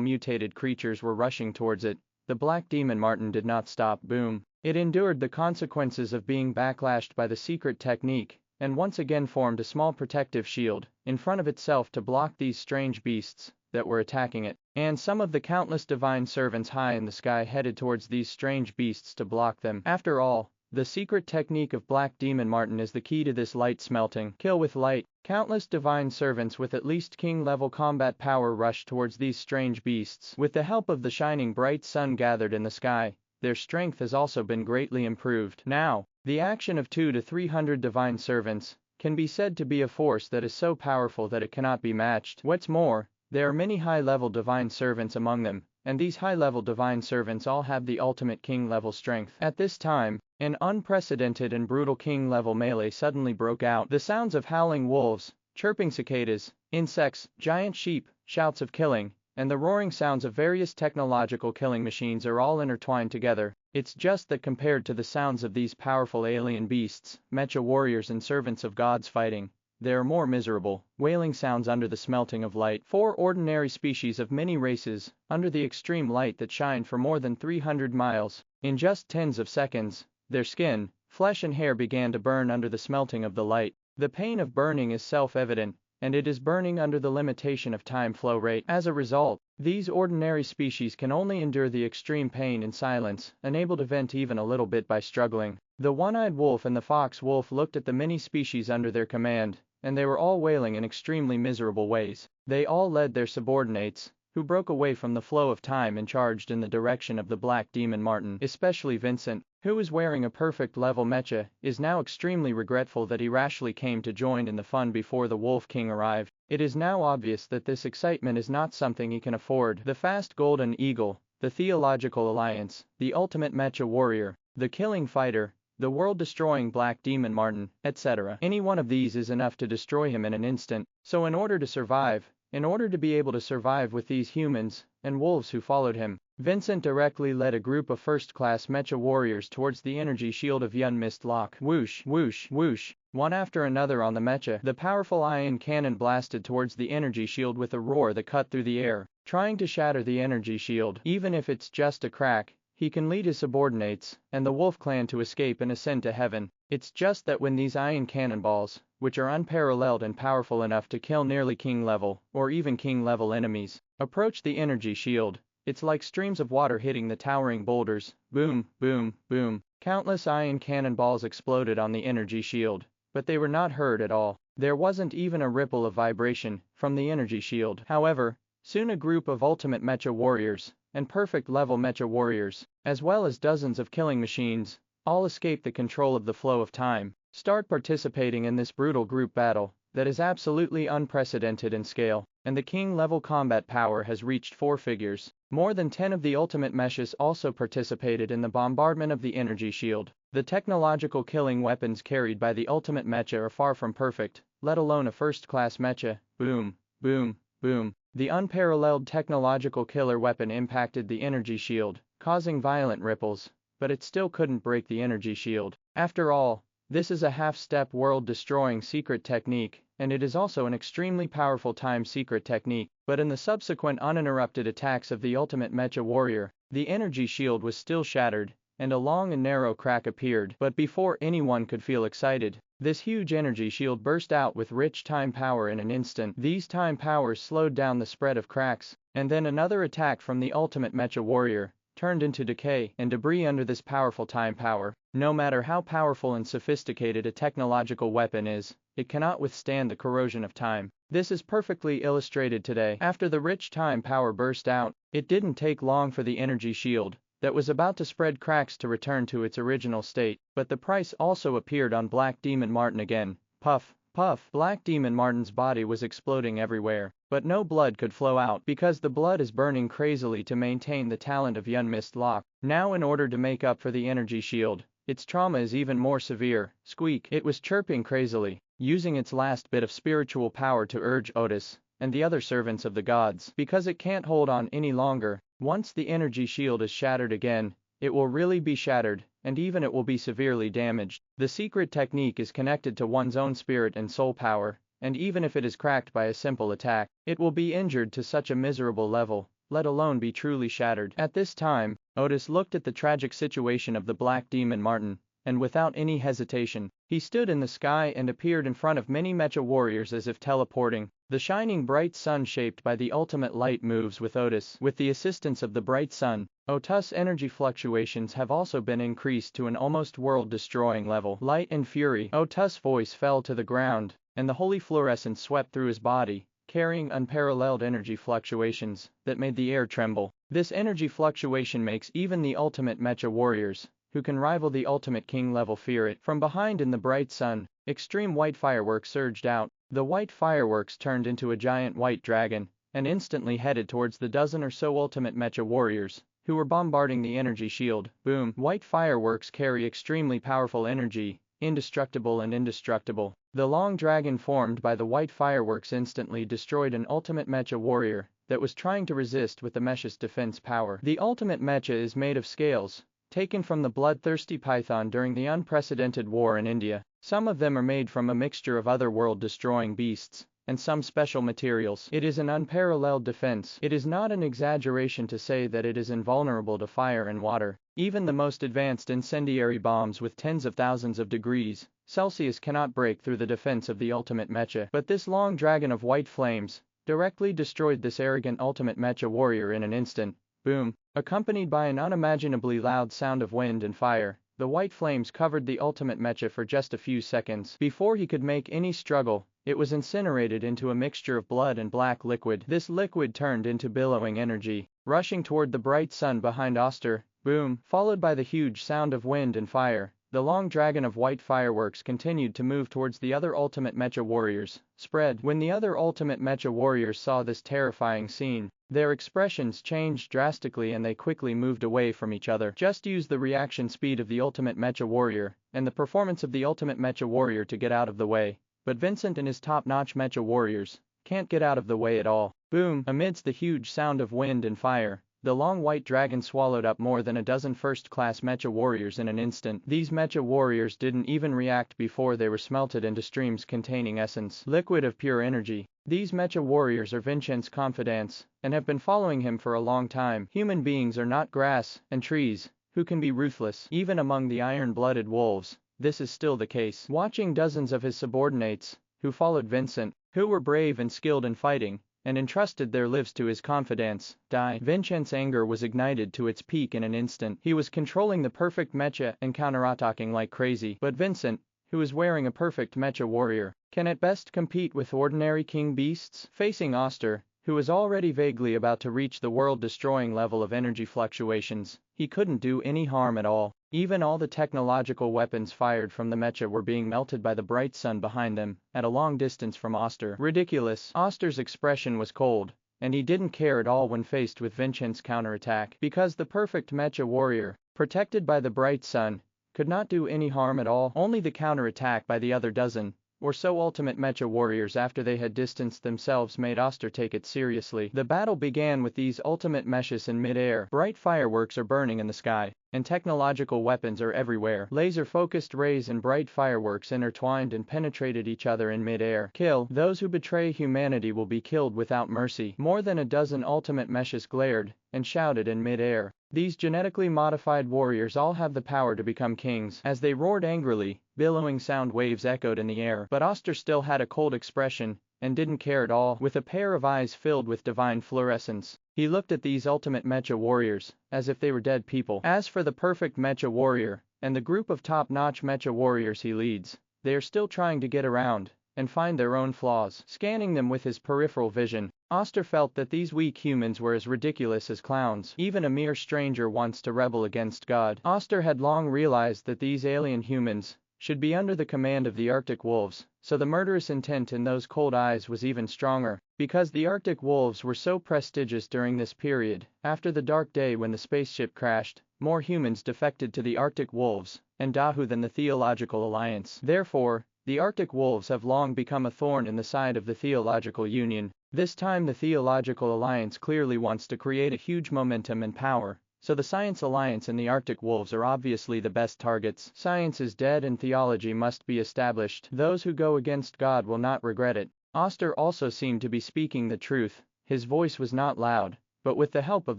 mutated creatures were rushing towards it, the Black Demon Martin did not stop. Boom. It endured the consequences of being backlashed by the secret technique, and once again formed a small protective shield in front of itself to block these strange beasts that were attacking it. And some of the countless divine servants high in the sky headed towards these strange beasts to block them. After all, the secret technique of Black Demon Martin is the key to this light smelting. Kill with light. Countless divine servants with at least king-level combat power rushed towards these strange beasts. With the help of the shining bright sun gathered in the sky, their strength has also been greatly improved. Now, the action of 200 to 300 divine servants can be said to be a force that is so powerful that it cannot be matched. What's more, there are many high-level divine servants among them, and these high-level divine servants all have the ultimate king-level strength. At this time, an unprecedented and brutal king-level melee suddenly broke out. The sounds of howling wolves, chirping cicadas, insects, giant sheep, shouts of killing, and the roaring sounds of various technological killing machines are all intertwined together. It's just that compared to the sounds of these powerful alien beasts, mecha warriors and servants of gods fighting, there are more miserable, wailing sounds under the smelting of light. 4 ordinary species of many races, under the extreme light that shine for more than 300 miles, in just tens of seconds, their skin, flesh and hair began to burn under the smelting of the light. The pain of burning is self-evident, and it is burning under the limitation of time flow rate. As a result, these ordinary species can only endure the extreme pain in silence, unable to vent even a little bit by struggling. The one-eyed wolf and the fox wolf looked at the many species under their command, and they were all wailing in extremely miserable ways. They all led their subordinates, who broke away from the flow of time and charged in the direction of the Black Demon Martin, especially Vincent, who is wearing a perfect level mecha, is now extremely regretful that he rashly came to join in the fun before the Wolf King arrived. It is now obvious that this excitement is not something he can afford. The fast golden eagle, the theological alliance, the ultimate mecha warrior, the killing fighter, the world-destroying black demon Martin, etc. Any one of these is enough to destroy him in an instant. So in order to be able to survive with these humans and wolves who followed him, Vincent directly led a group of first-class mecha warriors towards the energy shield of unison lock. Whoosh, whoosh, whoosh. One after another on the mecha, the powerful ion cannon blasted towards the energy shield with a roar that cut through the air, trying to shatter the energy shield. Even if it's just a crack, he can lead his subordinates and the Wolf Clan to escape and ascend to heaven. It's just that when these ion cannonballs, which are unparalleled and powerful enough to kill nearly king level or even king level enemies, approach the energy shield, it's like streams of water hitting the towering boulders. Boom, boom, boom. Countless ion cannonballs exploded on the energy shield, but they were not heard at all. There wasn't even a ripple of vibration from the energy shield. However, soon a group of ultimate mecha warriors and perfect level mecha warriors, as well as dozens of killing machines, all escape the control of the flow of time, start participating in this brutal group battle that is absolutely unprecedented in scale, and the king level combat power has reached 4 figures. More than 10 of the ultimate mechas also participated in the bombardment of the energy shield. The technological killing weapons carried by the ultimate mecha are far from perfect, let alone a first-class mecha. Boom, boom, boom. The unparalleled technological killer weapon impacted the energy shield, causing violent ripples, but it still couldn't break the energy shield. After all, this is a half-step world-destroying secret technique, and it is also an extremely powerful time-secret technique. But in the subsequent uninterrupted attacks of the ultimate mecha warrior, the energy shield was still shattered, and a long and narrow crack appeared. But before anyone could feel excited, this huge energy shield burst out with rich time power in an instant. These time powers slowed down the spread of cracks, and then another attack from the ultimate mecha warrior turned into decay and debris under this powerful time power. No matter how powerful and sophisticated a technological weapon is, it cannot withstand the corrosion of time. This is perfectly illustrated today. After the rich time power burst out, it didn't take long for the energy shield that was about to spread cracks to return to its original state. But the price also appeared on Black Demon Martin again. Puff, puff. Black Demon Martin's body was exploding everywhere, but no blood could flow out because the blood is burning crazily to maintain the talent of unison lock. Now in order to make up for the energy shield, its trauma is even more severe. Squeak. It was chirping crazily, using its last bit of spiritual power to urge Otis and the other servants of the gods, because it can't hold on any longer. Once the energy shield is shattered again, it will really be shattered, and even it will be severely damaged. The secret technique is connected to one's own spirit and soul power, and even if it is cracked by a simple attack, it will be injured to such a miserable level, let alone be truly shattered. At this time, Otis looked at the tragic situation of the Black Demon Martin, and without any hesitation, he stood in the sky and appeared in front of many mecha warriors as if teleporting. The shining bright sun shaped by the ultimate light moves with Otis. With the assistance of the bright sun, Otis' energy fluctuations have also been increased to an almost world-destroying level. Light and fury. Otis' voice fell to the ground, and the holy fluorescence swept through his body, carrying unparalleled energy fluctuations that made the air tremble. This energy fluctuation makes even the ultimate mecha warriors, who can rival the ultimate king level, fear it. From behind in the bright sun, extreme white fireworks surged out. The white fireworks turned into a giant white dragon, and instantly headed towards the dozen or so ultimate mecha warriors, who were bombarding the energy shield. Boom. White fireworks carry extremely powerful energy, indestructible and indestructible. The long dragon formed by the white fireworks instantly destroyed an ultimate mecha warrior that was trying to resist with the mecha's defense power. The ultimate mecha is made of scales, taken from the bloodthirsty python during the unprecedented war in India. Some of them are made from a mixture of other world-destroying beasts, and some special materials. It is an unparalleled defense. It is not an exaggeration to say that it is invulnerable to fire and water. Even the most advanced incendiary bombs with tens of thousands of degrees Celsius cannot break through the defense of the ultimate mecha. But this long dragon of white flames directly destroyed this arrogant ultimate mecha warrior in an instant. Boom. Accompanied by an unimaginably loud sound of wind and fire, the white flames covered the ultimate mecha for just a few seconds. Before he could make any struggle, it was incinerated into a mixture of blood and black liquid. This liquid turned into billowing energy, rushing toward the bright sun behind Oster. boom, followed by the huge sound of wind and fire. The long dragon of white fireworks continued to move towards the other ultimate mecha warriors. Spread. When the other ultimate mecha warriors saw this terrifying scene, their expressions changed drastically and they quickly moved away from each other. Just use the reaction speed of the ultimate mecha warrior and the performance of the ultimate mecha warrior to get out of the way. But Vincent and his top-notch mecha warriors can't get out of the way at all. Boom! Amidst the huge sound of wind and fire, the long white dragon swallowed up more than a dozen first-class mecha warriors in an instant. These mecha warriors didn't even react before they were smelted into streams containing essence, liquid of pure energy. These mecha warriors are Vincent's confidants, and have been following him for a long time. Human beings are not grass and trees, who can be ruthless. Even among the iron-blooded wolves, this is still the case. Watching dozens of his subordinates, who followed Vincent, who were brave and skilled in fighting, and entrusted their lives to his confidants, die. Vincent's anger was ignited to its peak in an instant. He was controlling the perfect mecha and counterattacking like crazy. But Vincent, who is wearing a perfect mecha warrior, can at best compete with ordinary king beasts. Facing Oster, who was already vaguely about to reach the world-destroying level of energy fluctuations, he couldn't do any harm at all. Even all the technological weapons fired from the mecha were being melted by the bright sun behind them, at a long distance from Oster. Ridiculous. Oster's expression was cold, and he didn't care at all when faced with Vincent's counterattack, because the perfect mecha warrior, protected by the bright sun, could not do any harm at all. Only the counterattack by the other dozen or so ultimate mecha warriors after they had distanced themselves made Oster take it seriously. The battle began with these ultimate mechas in mid-air. Bright fireworks are burning in the sky, and technological weapons are everywhere. Laser-focused rays and bright fireworks intertwined and penetrated each other in mid-air. Kill. Those who betray humanity will be killed without mercy. More than a dozen ultimate mechas glared and shouted in mid-air. These genetically modified warriors all have the power to become kings. As they roared angrily, billowing sound waves echoed in the air. But Oster still had a cold expression, and didn't care at all. With a pair of eyes filled with divine fluorescence, he looked at these ultimate mecha warriors, as if they were dead people. As for the perfect mecha warrior, and the group of top-notch mecha warriors he leads, they are still trying to get around and find their own flaws. Scanning them with his peripheral vision, Oster felt that these weak humans were as ridiculous as clowns. Even a mere stranger wants to rebel against God. Oster had long realized that these alien humans should be under the command of the Arctic wolves, so the murderous intent in those cold eyes was even stronger. Because the Arctic wolves were so prestigious during this period, after the dark day when the spaceship crashed, more humans defected to the Arctic wolves and Dahu than the Theological Alliance. Therefore, the Arctic wolves have long become a thorn in the side of the Theological Union. This time the Theological Alliance clearly wants to create a huge momentum and power, so the Science Alliance and the Arctic wolves are obviously the best targets. Science is dead and theology must be established. Those who go against God will not regret it. Oster also seemed to be speaking the truth. His voice was not loud, but with the help of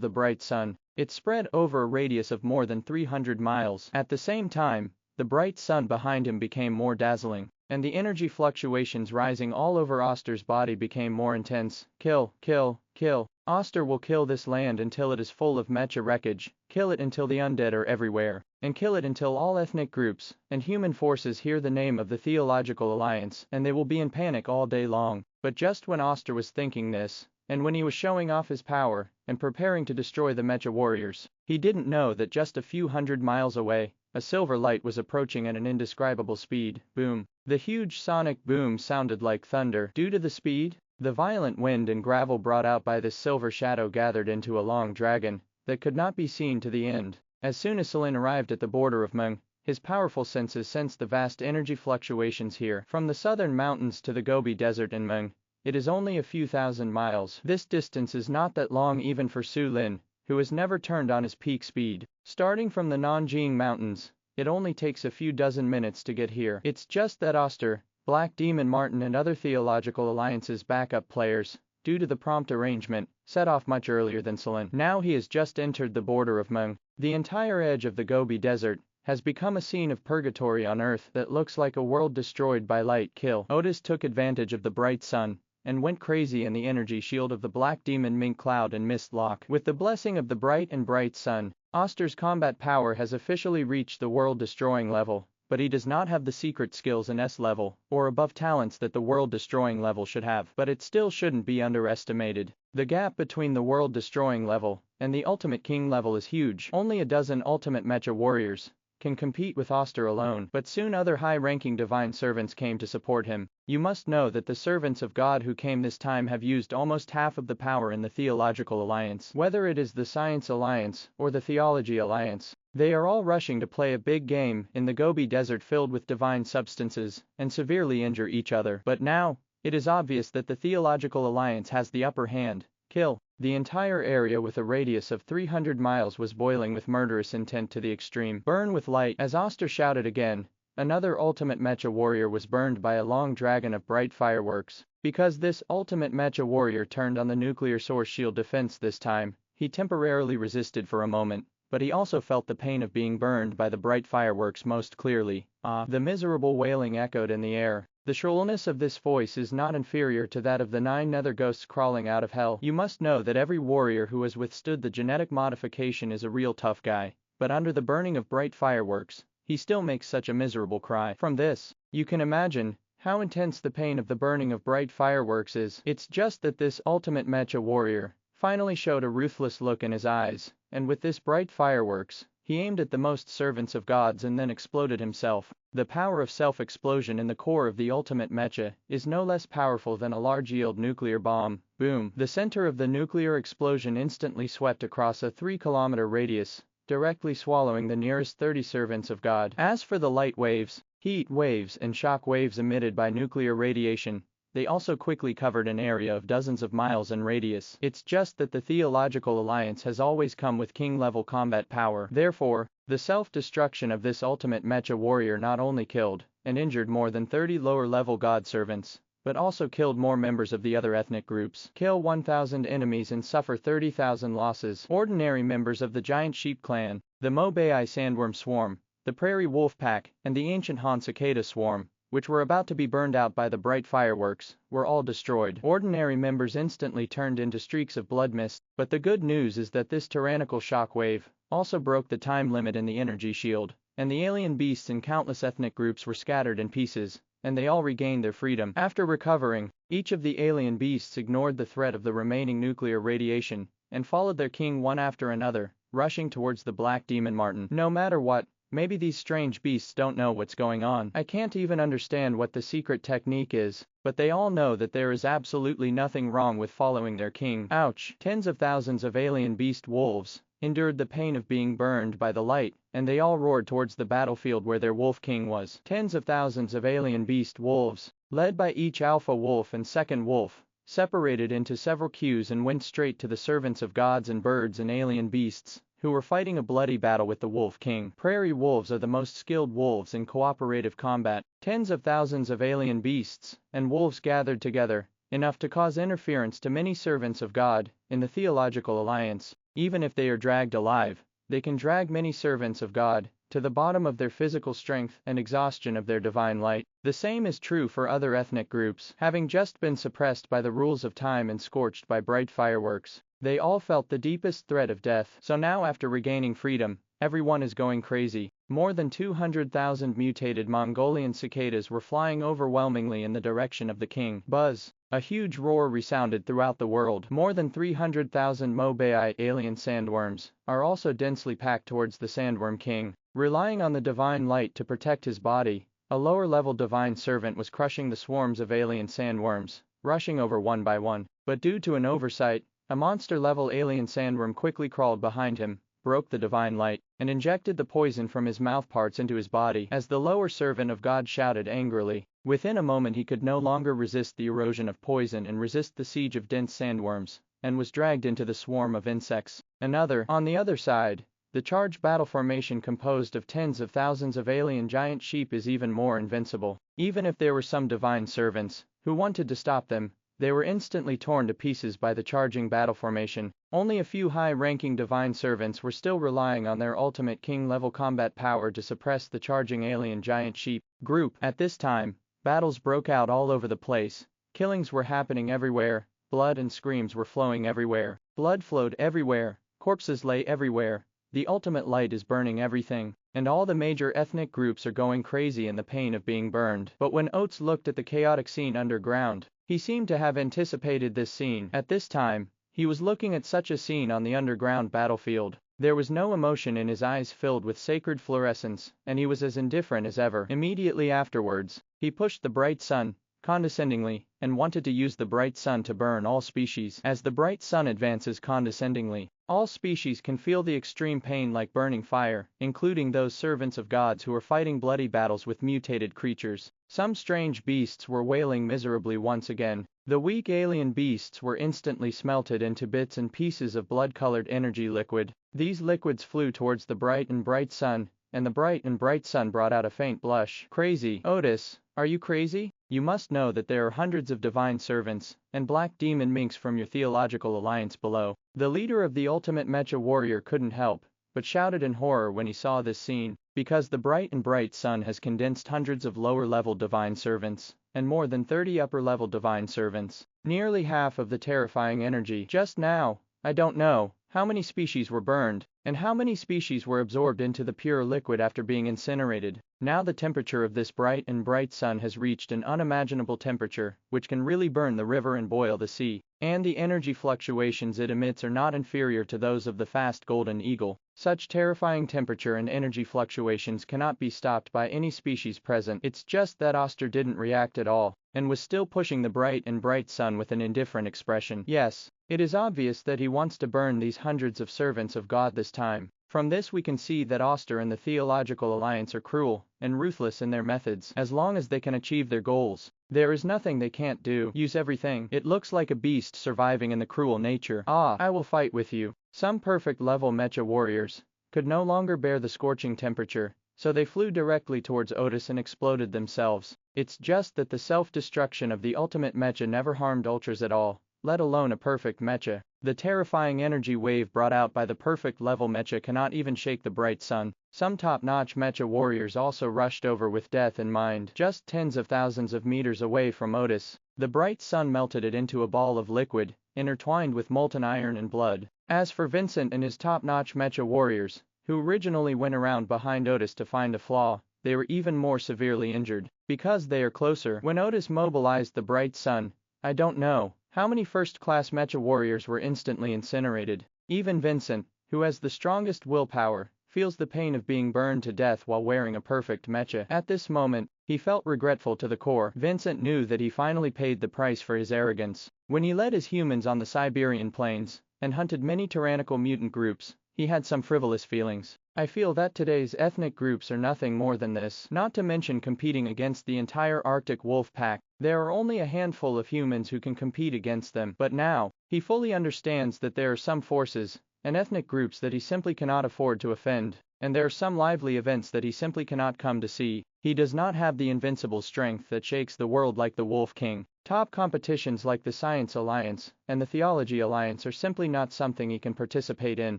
the bright sun, it spread over a radius of more than 300 miles. At the same time, the bright sun behind him became more dazzling, and the energy fluctuations rising all over Oster's body became more intense. Kill, kill, kill. Oster will kill this land until it is full of mecha wreckage, kill it until the undead are everywhere, and kill it until all ethnic groups and human forces hear the name of the Theological Alliance, and they will be in panic all day long. But just when Oster was thinking this, and when he was showing off his power and preparing to destroy the mecha warriors, he didn't know that just a few hundred miles away, a silver light was approaching at an indescribable speed. Boom. The huge sonic boom sounded like thunder. Due to the speed, the violent wind and gravel brought out by this silver shadow gathered into a long dragon that could not be seen to the end. As soon as Celine arrived at the border of Mung, his powerful senses sensed the vast energy fluctuations here. From the southern mountains to the Gobi Desert in Mung, it is only a few thousand miles. This distance is not that long even for Su Lin, who has never turned on his peak speed. Starting from the Nanjing Mountains, it only takes a few dozen minutes to get here. It's just that Oster, Black Demon Martin and other Theological Alliance's backup players, due to the prompt arrangement, set off much earlier than Celine. Now he has just entered the border of Mung. The entire edge of the Gobi Desert has become a scene of purgatory on Earth that looks like a world destroyed by light. Kill. Otis took advantage of the bright sun and went crazy in the energy shield of the Black Demon Mink Cloud and Mist Lock. With the blessing of the bright sun, Oster's combat power has officially reached the world-destroying level. but he does not have the secret skills in S level, or above talents that the world-destroying level should have. But it still shouldn't be underestimated. The gap between the world-destroying level and the Ultimate King level is huge. Only a dozen Ultimate Mecha Warriors can compete with Oster alone, but soon other high-ranking divine servants came to support him. You must know that the servants of God who came this time have used almost half of the power in the Theological Alliance. Whether it is the Science Alliance or the Theology Alliance, they are all rushing to play a big game in the Gobi Desert filled with divine substances and severely injure each other. But now, it is obvious that the Theological Alliance has the upper hand. Kill. The entire area with a radius of 300 miles was boiling with murderous intent to the extreme. Burn with light. As Oster shouted again, another Ultimate Mecha Warrior was burned by a long dragon of bright fireworks. Because this Ultimate Mecha Warrior turned on the nuclear source shield defense this time, he temporarily resisted for a moment, but he also felt the pain of being burned by the bright fireworks most clearly. The miserable wailing echoed in the air. The shrillness of this voice is not inferior to that of the 9 nether ghosts crawling out of hell. You must know that every warrior who has withstood the genetic modification is a real tough guy, but under the burning of bright fireworks, he still makes such a miserable cry. From this, you can imagine how intense the pain of the burning of bright fireworks is. It's just that this Ultimate Mecha Warrior finally showed a ruthless look in his eyes, and with this bright fireworks, he aimed at the most servants of gods and then exploded himself. The power of self-explosion in the core of the Ultimate Mecha is no less powerful than a large-yield nuclear bomb. Boom! The center of the nuclear explosion instantly swept across a 3-kilometer radius, directly swallowing the nearest 30 servants of God. As for the light waves, heat waves and shock waves emitted by nuclear radiation, they also quickly covered an area of dozens of miles in radius. It's just that the Theological Alliance has always come with king-level combat power. Therefore, the self-destruction of this Ultimate Mecha Warrior not only killed and injured more than 30 lower-level god servants, but also killed more members of the other ethnic groups. Kill 1,000 enemies and suffer 30,000 losses. Ordinary members of the Giant Sheep Clan, the Mobai Sandworm Swarm, the Prairie Wolf Pack, and the Ancient Han Cicada Swarm, which were about to be burned out by the bright fireworks, were all destroyed. Ordinary members instantly turned into streaks of blood mist, but the good news is that this tyrannical shockwave also broke the time limit in the energy shield, and the alien beasts in countless ethnic groups were scattered in pieces, and they all regained their freedom. After recovering, each of the alien beasts ignored the threat of the remaining nuclear radiation, and followed their king one after another, rushing towards the Black Demon Martin. No matter what, maybe these strange beasts don't know what's going on. I can't even understand what the secret technique is, but they all know that there is absolutely nothing wrong with following their king. Ouch! Tens of thousands of alien beast wolves endured the pain of being burned by the light, and they all roared towards the battlefield where their wolf king was. Tens of thousands of alien beast wolves, led by each alpha wolf and second wolf, separated into several queues and went straight to the servants of gods and birds and alien beasts, who were fighting a bloody battle with the Wolf King. Prairie wolves are the most skilled wolves in cooperative combat. Tens of thousands of alien beasts and wolves gathered together, enough to cause interference to many servants of God in the Theological Alliance. Even if they are dragged alive, they can drag many servants of God to the bottom of their physical strength and exhaustion of their divine light. The same is true for other ethnic groups. Having just been suppressed by the rules of time and scorched by bright fireworks, they all felt the deepest threat of death. So now, after regaining freedom, everyone is going crazy. More than 200,000 mutated Mongolian cicadas were flying overwhelmingly in the direction of the king. Buzz! A huge roar resounded throughout the world. More than 300,000 Mobai alien sandworms are also densely packed towards the Sandworm King. Relying on the divine light to protect his body, a lower-level divine servant was crushing the swarms of alien sandworms, rushing over one by one. But due to an oversight, a monster-level alien sandworm quickly crawled behind him, broke the divine light, and injected the poison from his mouthparts into his body. As the lower servant of God shouted angrily, within a moment he could no longer resist the erosion of poison and resist the siege of dense sandworms, and was dragged into the swarm of insects. On the other side, the charged battle formation composed of tens of thousands of alien giant sheep is even more invincible. Even if there were some divine servants who wanted to stop them, they were instantly torn to pieces by the charging battle formation. Only a few high-ranking divine servants were still relying on their ultimate king-level combat power to suppress the charging alien giant sheep group. At this time, battles broke out all over the place. Killings were happening everywhere, blood and screams were flowing everywhere. Blood flowed everywhere, corpses lay everywhere. The ultimate light is burning everything. and all the major ethnic groups are going crazy in the pain of being burned. But when Oates looked at the chaotic scene underground, he seemed to have anticipated this scene. At this time, he was looking at such a scene on the underground battlefield. There was no emotion in his eyes filled with sacred fluorescence, and he was as indifferent as ever. Immediately afterwards, he pushed the bright sun, condescendingly, and wanted to use the bright sun to burn all species. As the bright sun advances condescendingly, all species can feel the extreme pain like burning fire, including those servants of gods who are fighting bloody battles with mutated creatures. Some strange beasts were wailing miserably once again. The weak alien beasts were instantly smelted into bits and pieces of blood-colored energy liquid. These liquids flew towards the bright sun, and the bright sun brought out a faint blush. Crazy. Otis, are you crazy? You must know that there are hundreds of divine servants and black demon minks from your theological alliance below. The leader of the ultimate mecha warrior couldn't help but shouted in horror when he saw this scene, because the bright sun has condensed hundreds of lower-level divine servants and more than 30 upper-level divine servants, nearly half of the terrifying energy. Just now, I don't know how many species were burned, and how many species were absorbed into the pure liquid after being incinerated. Now the temperature of this bright sun has reached an unimaginable temperature, which can really burn the river and boil the sea, and the energy fluctuations it emits are not inferior to those of the fast golden eagle. Such terrifying temperature and energy fluctuations cannot be stopped by any species present. It's just that Oster didn't react at all, and was still pushing the bright sun with an indifferent expression. Yes, it is obvious that he wants to burn these hundreds of servants of God this time. From this we can see that Oster and the Theological Alliance are cruel and ruthless in their methods. As long as they can achieve their goals, there is nothing they can't do. Use everything. It looks like a beast surviving in the cruel nature. I will fight with you. Some perfect level mecha warriors could no longer bear the scorching temperature, so they flew directly towards Otis and exploded themselves. It's just that the self-destruction of the ultimate mecha never harmed ultras at all, let alone a perfect mecha. The terrifying energy wave brought out by the perfect level mecha cannot even shake the bright sun. Some top-notch mecha warriors also rushed over with death in mind. Just tens of thousands of meters away from Otis, the bright sun melted it into a ball of liquid, intertwined with molten iron and blood. As for Vincent and his top-notch mecha warriors, who originally went around behind Otis to find a flaw, they were even more severely injured, because they are closer. When Otis mobilized the bright sun, I don't know how many first-class mecha warriors were instantly incinerated. Even Vincent, who has the strongest willpower, feels the pain of being burned to death while wearing a perfect mecha. At this moment, he felt regretful to the core. Vincent knew that he finally paid the price for his arrogance. When he led his humans on the Siberian plains and hunted many tyrannical mutant groups, he had some frivolous feelings. I feel that today's ethnic groups are nothing more than this. Not to mention competing against the entire Arctic wolf pack. There are only a handful of humans who can compete against them. But now, he fully understands that there are some forces and ethnic groups that he simply cannot afford to offend, and there are some lively events that he simply cannot come to see. He does not have the invincible strength that shakes the world like the Wolf King. Top competitions like the Science Alliance and the Theology Alliance are simply not something he can participate in,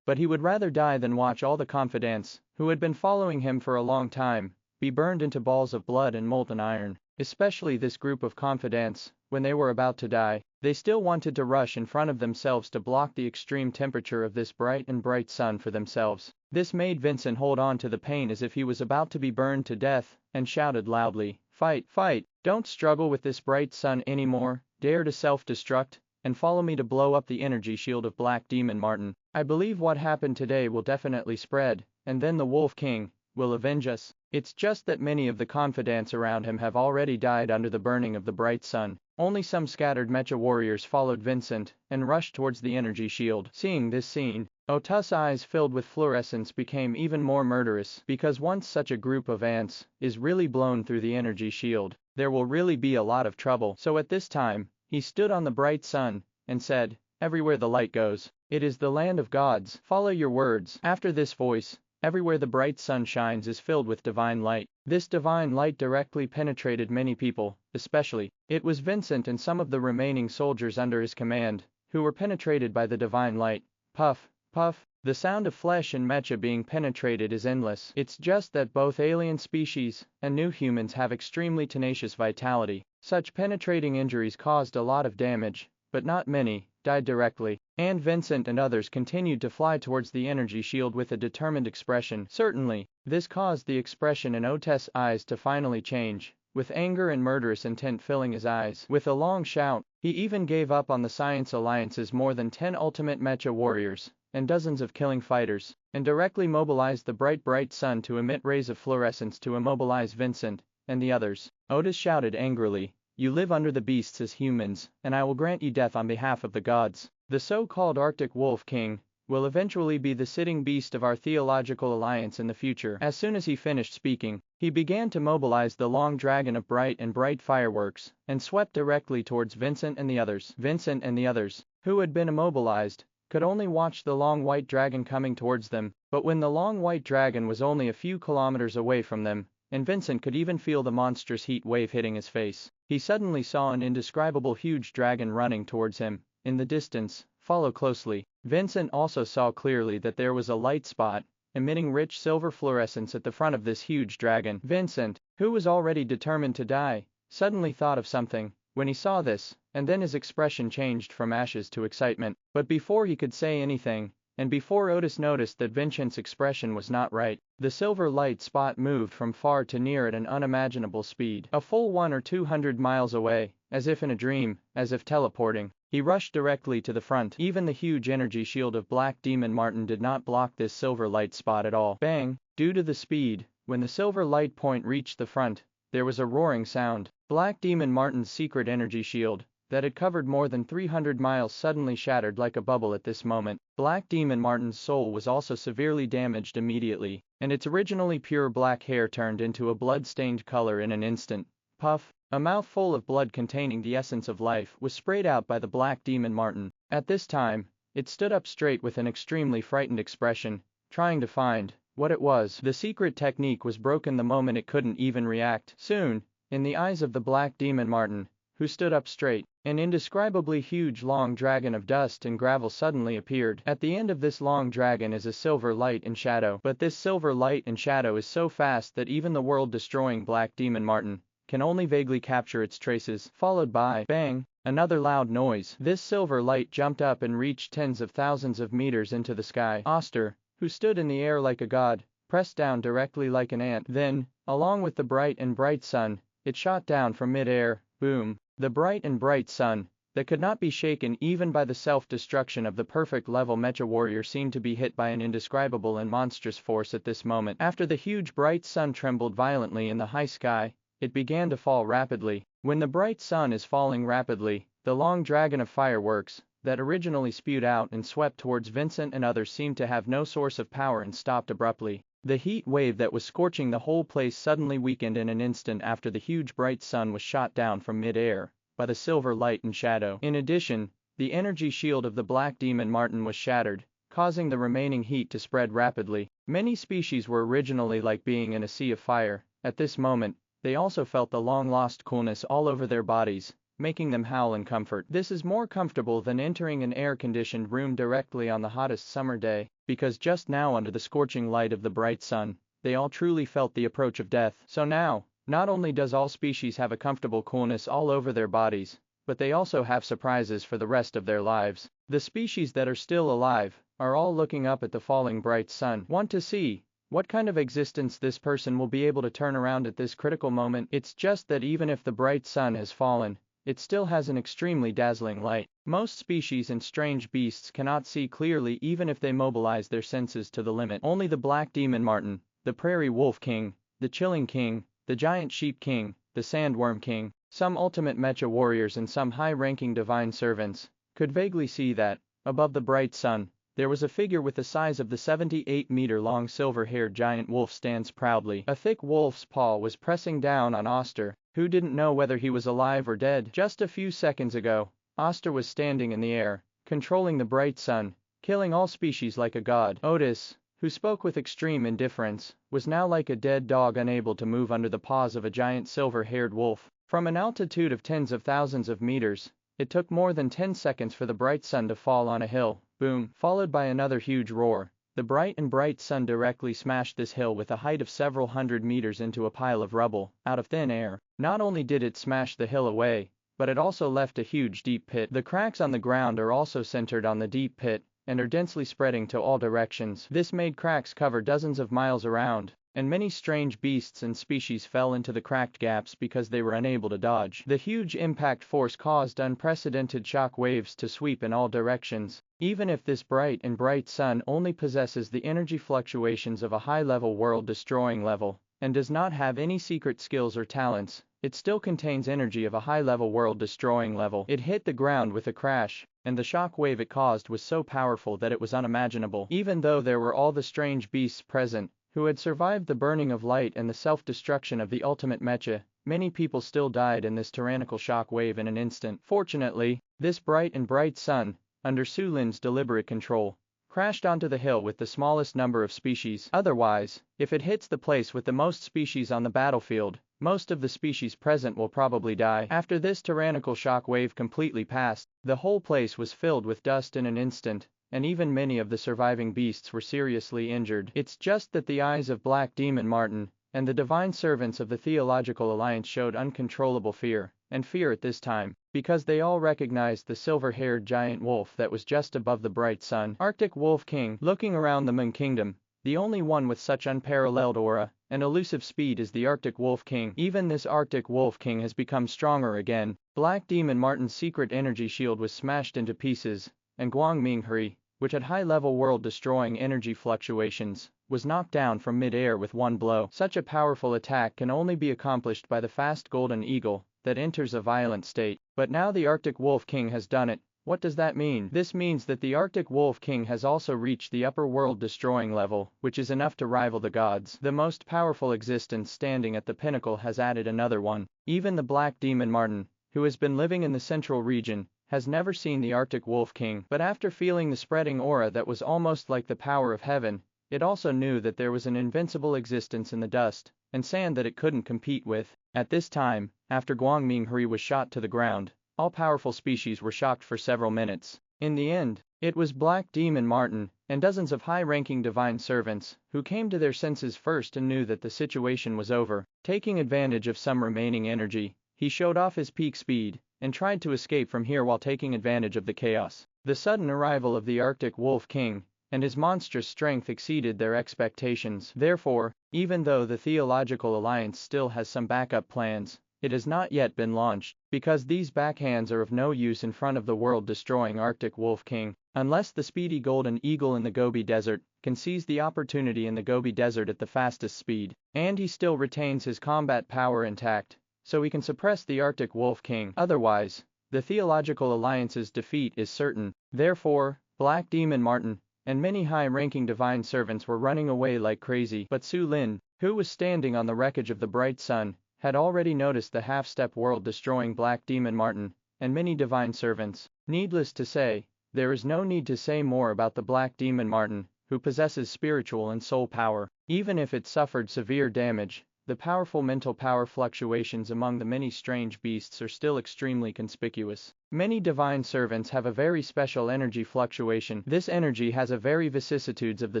but he would rather die than watch all the confidants, who had been following him for a long time, be burned into balls of blood and molten iron. Especially this group of confidants, when they were about to die, they still wanted to rush in front of themselves to block the extreme temperature of this bright sun for themselves. This made Vincent hold on to the pain as if he was about to be burned to death, and shouted loudly, "Fight, fight! Don't struggle with this bright sun anymore, dare to self-destruct, and follow me to blow up the energy shield of Black Demon Martin. I believe what happened today will definitely spread, and then the Wolf King will avenge us." It's just that many of the confidants around him have already died under the burning of the bright sun. Only some scattered mecha warriors followed Vincent and rushed towards the energy shield. Seeing this scene, Otus' eyes filled with fluorescence became even more murderous, because once such a group of ants is really blown through the energy shield, there will really be a lot of trouble. So at this time, he stood on the bright sun and said, "Everywhere the light goes, it is the land of gods. Follow your words." After this voice, everywhere the bright sun shines is filled with divine light. This divine light directly penetrated many people, especially, it was Vincent and some of the remaining soldiers under his command, who were penetrated by the divine light. Puff, puff, the sound of flesh and mecha being penetrated is endless. It's just that both alien species and new humans have extremely tenacious vitality. Such penetrating injuries caused a lot of damage, but not many, died directly, and Vincent and others continued to fly towards the energy shield with a determined expression. Certainly, this caused the expression in Otis' eyes to finally change, with anger and murderous intent filling his eyes. With a long shout, he even gave up on the Science Alliance's more than 10 ultimate mecha warriors, and dozens of killing fighters, and directly mobilized the bright sun to emit rays of fluorescence to immobilize Vincent and the others. Otis shouted angrily, "You live under the beasts as humans, and I will grant you death on behalf of the gods. The so-called Arctic Wolf King will eventually be the sitting beast of our theological alliance in the future." As soon as he finished speaking, he began to mobilize the long dragon of bright fireworks, and swept directly towards Vincent and the others. Vincent and the others, who had been immobilized, could only watch the long white dragon coming towards them, but when the long white dragon was only a few kilometers away from them, and Vincent could even feel the monstrous heat wave hitting his face, he suddenly saw an indescribable huge dragon running towards him. In the distance, follow closely. Vincent also saw clearly that there was a light spot, emitting rich silver fluorescence at the front of this huge dragon. Vincent, who was already determined to die, suddenly thought of something when he saw this, and then his expression changed from ashes to excitement. But before he could say anything, and before Otis noticed that Vincent's expression was not right, the silver light spot moved from far to near at an unimaginable speed. A full 100 or 200 miles away, as if in a dream, as if teleporting, he rushed directly to the front. Even the huge energy shield of Black Demon Martin did not block this silver light spot at all. Bang! Due to the speed, when the silver light point reached the front, there was a roaring sound. Black Demon Martin's secret energy shield, that had covered more than 300 miles, suddenly shattered like a bubble at this moment. Black Demon Martin's soul was also severely damaged immediately, and its originally pure black hair turned into a blood-stained color in an instant. Puff! A mouthful of blood containing the essence of life was sprayed out by the Black Demon Martin. At this time, it stood up straight with an extremely frightened expression, trying to find what it was. The secret technique was broken the moment it couldn't even react. Soon, in the eyes of the Black Demon Martin, who stood up straight, an indescribably huge long dragon of dust and gravel suddenly appeared. At the end of this long dragon is a silver light and shadow, but this silver light and shadow is so fast that even the world-destroying Black Demon Martin can only vaguely capture its traces. Followed by bang, another loud noise. This silver light jumped up and reached tens of thousands of meters into the sky. Oster, who stood in the air like a god, pressed down directly like an ant. Then, along with the bright sun, it shot down from mid-air. Boom! The bright sun, that could not be shaken even by the self-destruction of the perfect level mecha warrior, seemed to be hit by an indescribable and monstrous force at this moment. After the huge bright sun trembled violently in the high sky, it began to fall rapidly. When the bright sun is falling rapidly, the long dragon of fireworks, that originally spewed out and swept towards Vincent and others, seemed to have no source of power and stopped abruptly. The heat wave that was scorching the whole place suddenly weakened in an instant after the huge bright sun was shot down from mid-air by the silver light and shadow. In addition, the energy shield of the Black Demon Martin was shattered, causing the remaining heat to spread rapidly. Many species were originally like being in a sea of fire. At this moment, they also felt the long-lost coolness all over their bodies, making them howl in comfort. This is more comfortable than entering an air-conditioned room directly on the hottest summer day, because just now under the scorching light of the bright sun, they all truly felt the approach of death. So now, not only does all species have a comfortable coolness all over their bodies, but they also have surprises for the rest of their lives. The species that are still alive are all looking up at the falling bright sun, want to see what kind of existence this person will be able to turn around at this critical moment. It's just that even if the bright sun has fallen, it still has an extremely dazzling light. Most species and strange beasts cannot see clearly even if they mobilize their senses to the limit. Only the Black Demon Martin, the Prairie Wolf King, the Chilling King, the Giant Sheep King, the Sandworm King, some ultimate mecha warriors and some high-ranking divine servants, could vaguely see that, above the bright sun, there was a figure with the size of the 78-meter-long silver-haired giant wolf stands proudly. A thick wolf's paw was pressing down on Oster, who didn't know whether he was alive or dead. Just a few seconds ago, Oster was standing in the air, controlling the bright sun, killing all species like a god. Otis, who spoke with extreme indifference, was now like a dead dog unable to move under the paws of a giant silver-haired wolf. From an altitude of tens of thousands of meters, it took more than 10 seconds for the bright sun to fall on a hill. Boom! Followed by another huge roar. The bright sun directly smashed this hill with a height of several hundred meters into a pile of rubble, out of thin air. Not only did it smash the hill away, but it also left a huge deep pit. The cracks on the ground are also centered on the deep pit, and are densely spreading to all directions. This made cracks cover dozens of miles around, and many strange beasts and species fell into the cracked gaps because they were unable to dodge. The huge impact force caused unprecedented shock waves to sweep in all directions. Even if this bright sun only possesses the energy fluctuations of a high-level world-destroying level, and does not have any secret skills or talents, it still contains energy of a high-level world-destroying level. It hit the ground with a crash, and the shock wave it caused was so powerful that it was unimaginable. Even though there were all the strange beasts present, who had survived the burning of light and the self-destruction of the ultimate mecha, many people still died in this tyrannical shock wave in an instant. Fortunately, this bright sun, under Su Lin's deliberate control, crashed onto the hill with the smallest number of species. Otherwise, if it hits the place with the most species on the battlefield, most of the species present will probably die. After this tyrannical shock wave completely passed, the whole place was filled with dust in an instant, and even many of the surviving beasts were seriously injured. It's just that the eyes of Black Demon Martin and the divine servants of the Theological Alliance showed uncontrollable fear at this time, because they all recognized the silver-haired giant wolf that was just above the bright sun. Arctic Wolf King. Looking around the Moon Kingdom, the only one with such unparalleled aura and elusive speed is the Arctic Wolf King. Even this Arctic Wolf King has become stronger again. Black Demon Martin's secret energy shield was smashed into pieces, and Guang Minghui, which had high-level world-destroying energy fluctuations, was knocked down from mid-air with one blow. Such a powerful attack can only be accomplished by the fast Golden Eagle that enters a violent state. But now the Arctic Wolf King has done it. What does that mean? This means that the Arctic Wolf King has also reached the upper world-destroying level, which is enough to rival the gods. The most powerful existence standing at the pinnacle has added another one. Even the Black Demon Martin, who has been living in the central region, has never seen the Arctic Wolf King. But after feeling the spreading aura that was almost like the power of heaven, it also knew that there was an invincible existence in the dust and sand that it couldn't compete with. At this time, after Guang Minghui was shot to the ground, all powerful species were shocked for several minutes. In the end, it was Black Demon Martin and dozens of high-ranking divine servants who came to their senses first and knew that the situation was over. Taking advantage of some remaining energy, he showed off his peak speed and tried to escape from here while taking advantage of the chaos. The sudden arrival of the Arctic Wolf King and his monstrous strength exceeded their expectations. Therefore, even though the Theological Alliance still has some backup plans, it has not yet been launched, because these backhands are of no use in front of the world-destroying Arctic Wolf King, unless the speedy Golden Eagle in the Gobi Desert can seize the opportunity in the Gobi Desert at the fastest speed, and he still retains his combat power intact, so he can suppress the Arctic Wolf King. Otherwise, the Theological Alliance's defeat is certain. Therefore, Black Demon Martin and many high-ranking divine servants were running away like crazy. But Su Lin, who was standing on the wreckage of the bright sun, had already noticed the half-step world-destroying Black Demon Martin and many divine servants. Needless to say, there is no need to say more about the Black Demon Martin, who possesses spiritual and soul power. Even if it suffered severe damage, the powerful mental power fluctuations among the many strange beasts are still extremely conspicuous. Many divine servants have a very special energy fluctuation. This energy has a very vicissitudes of the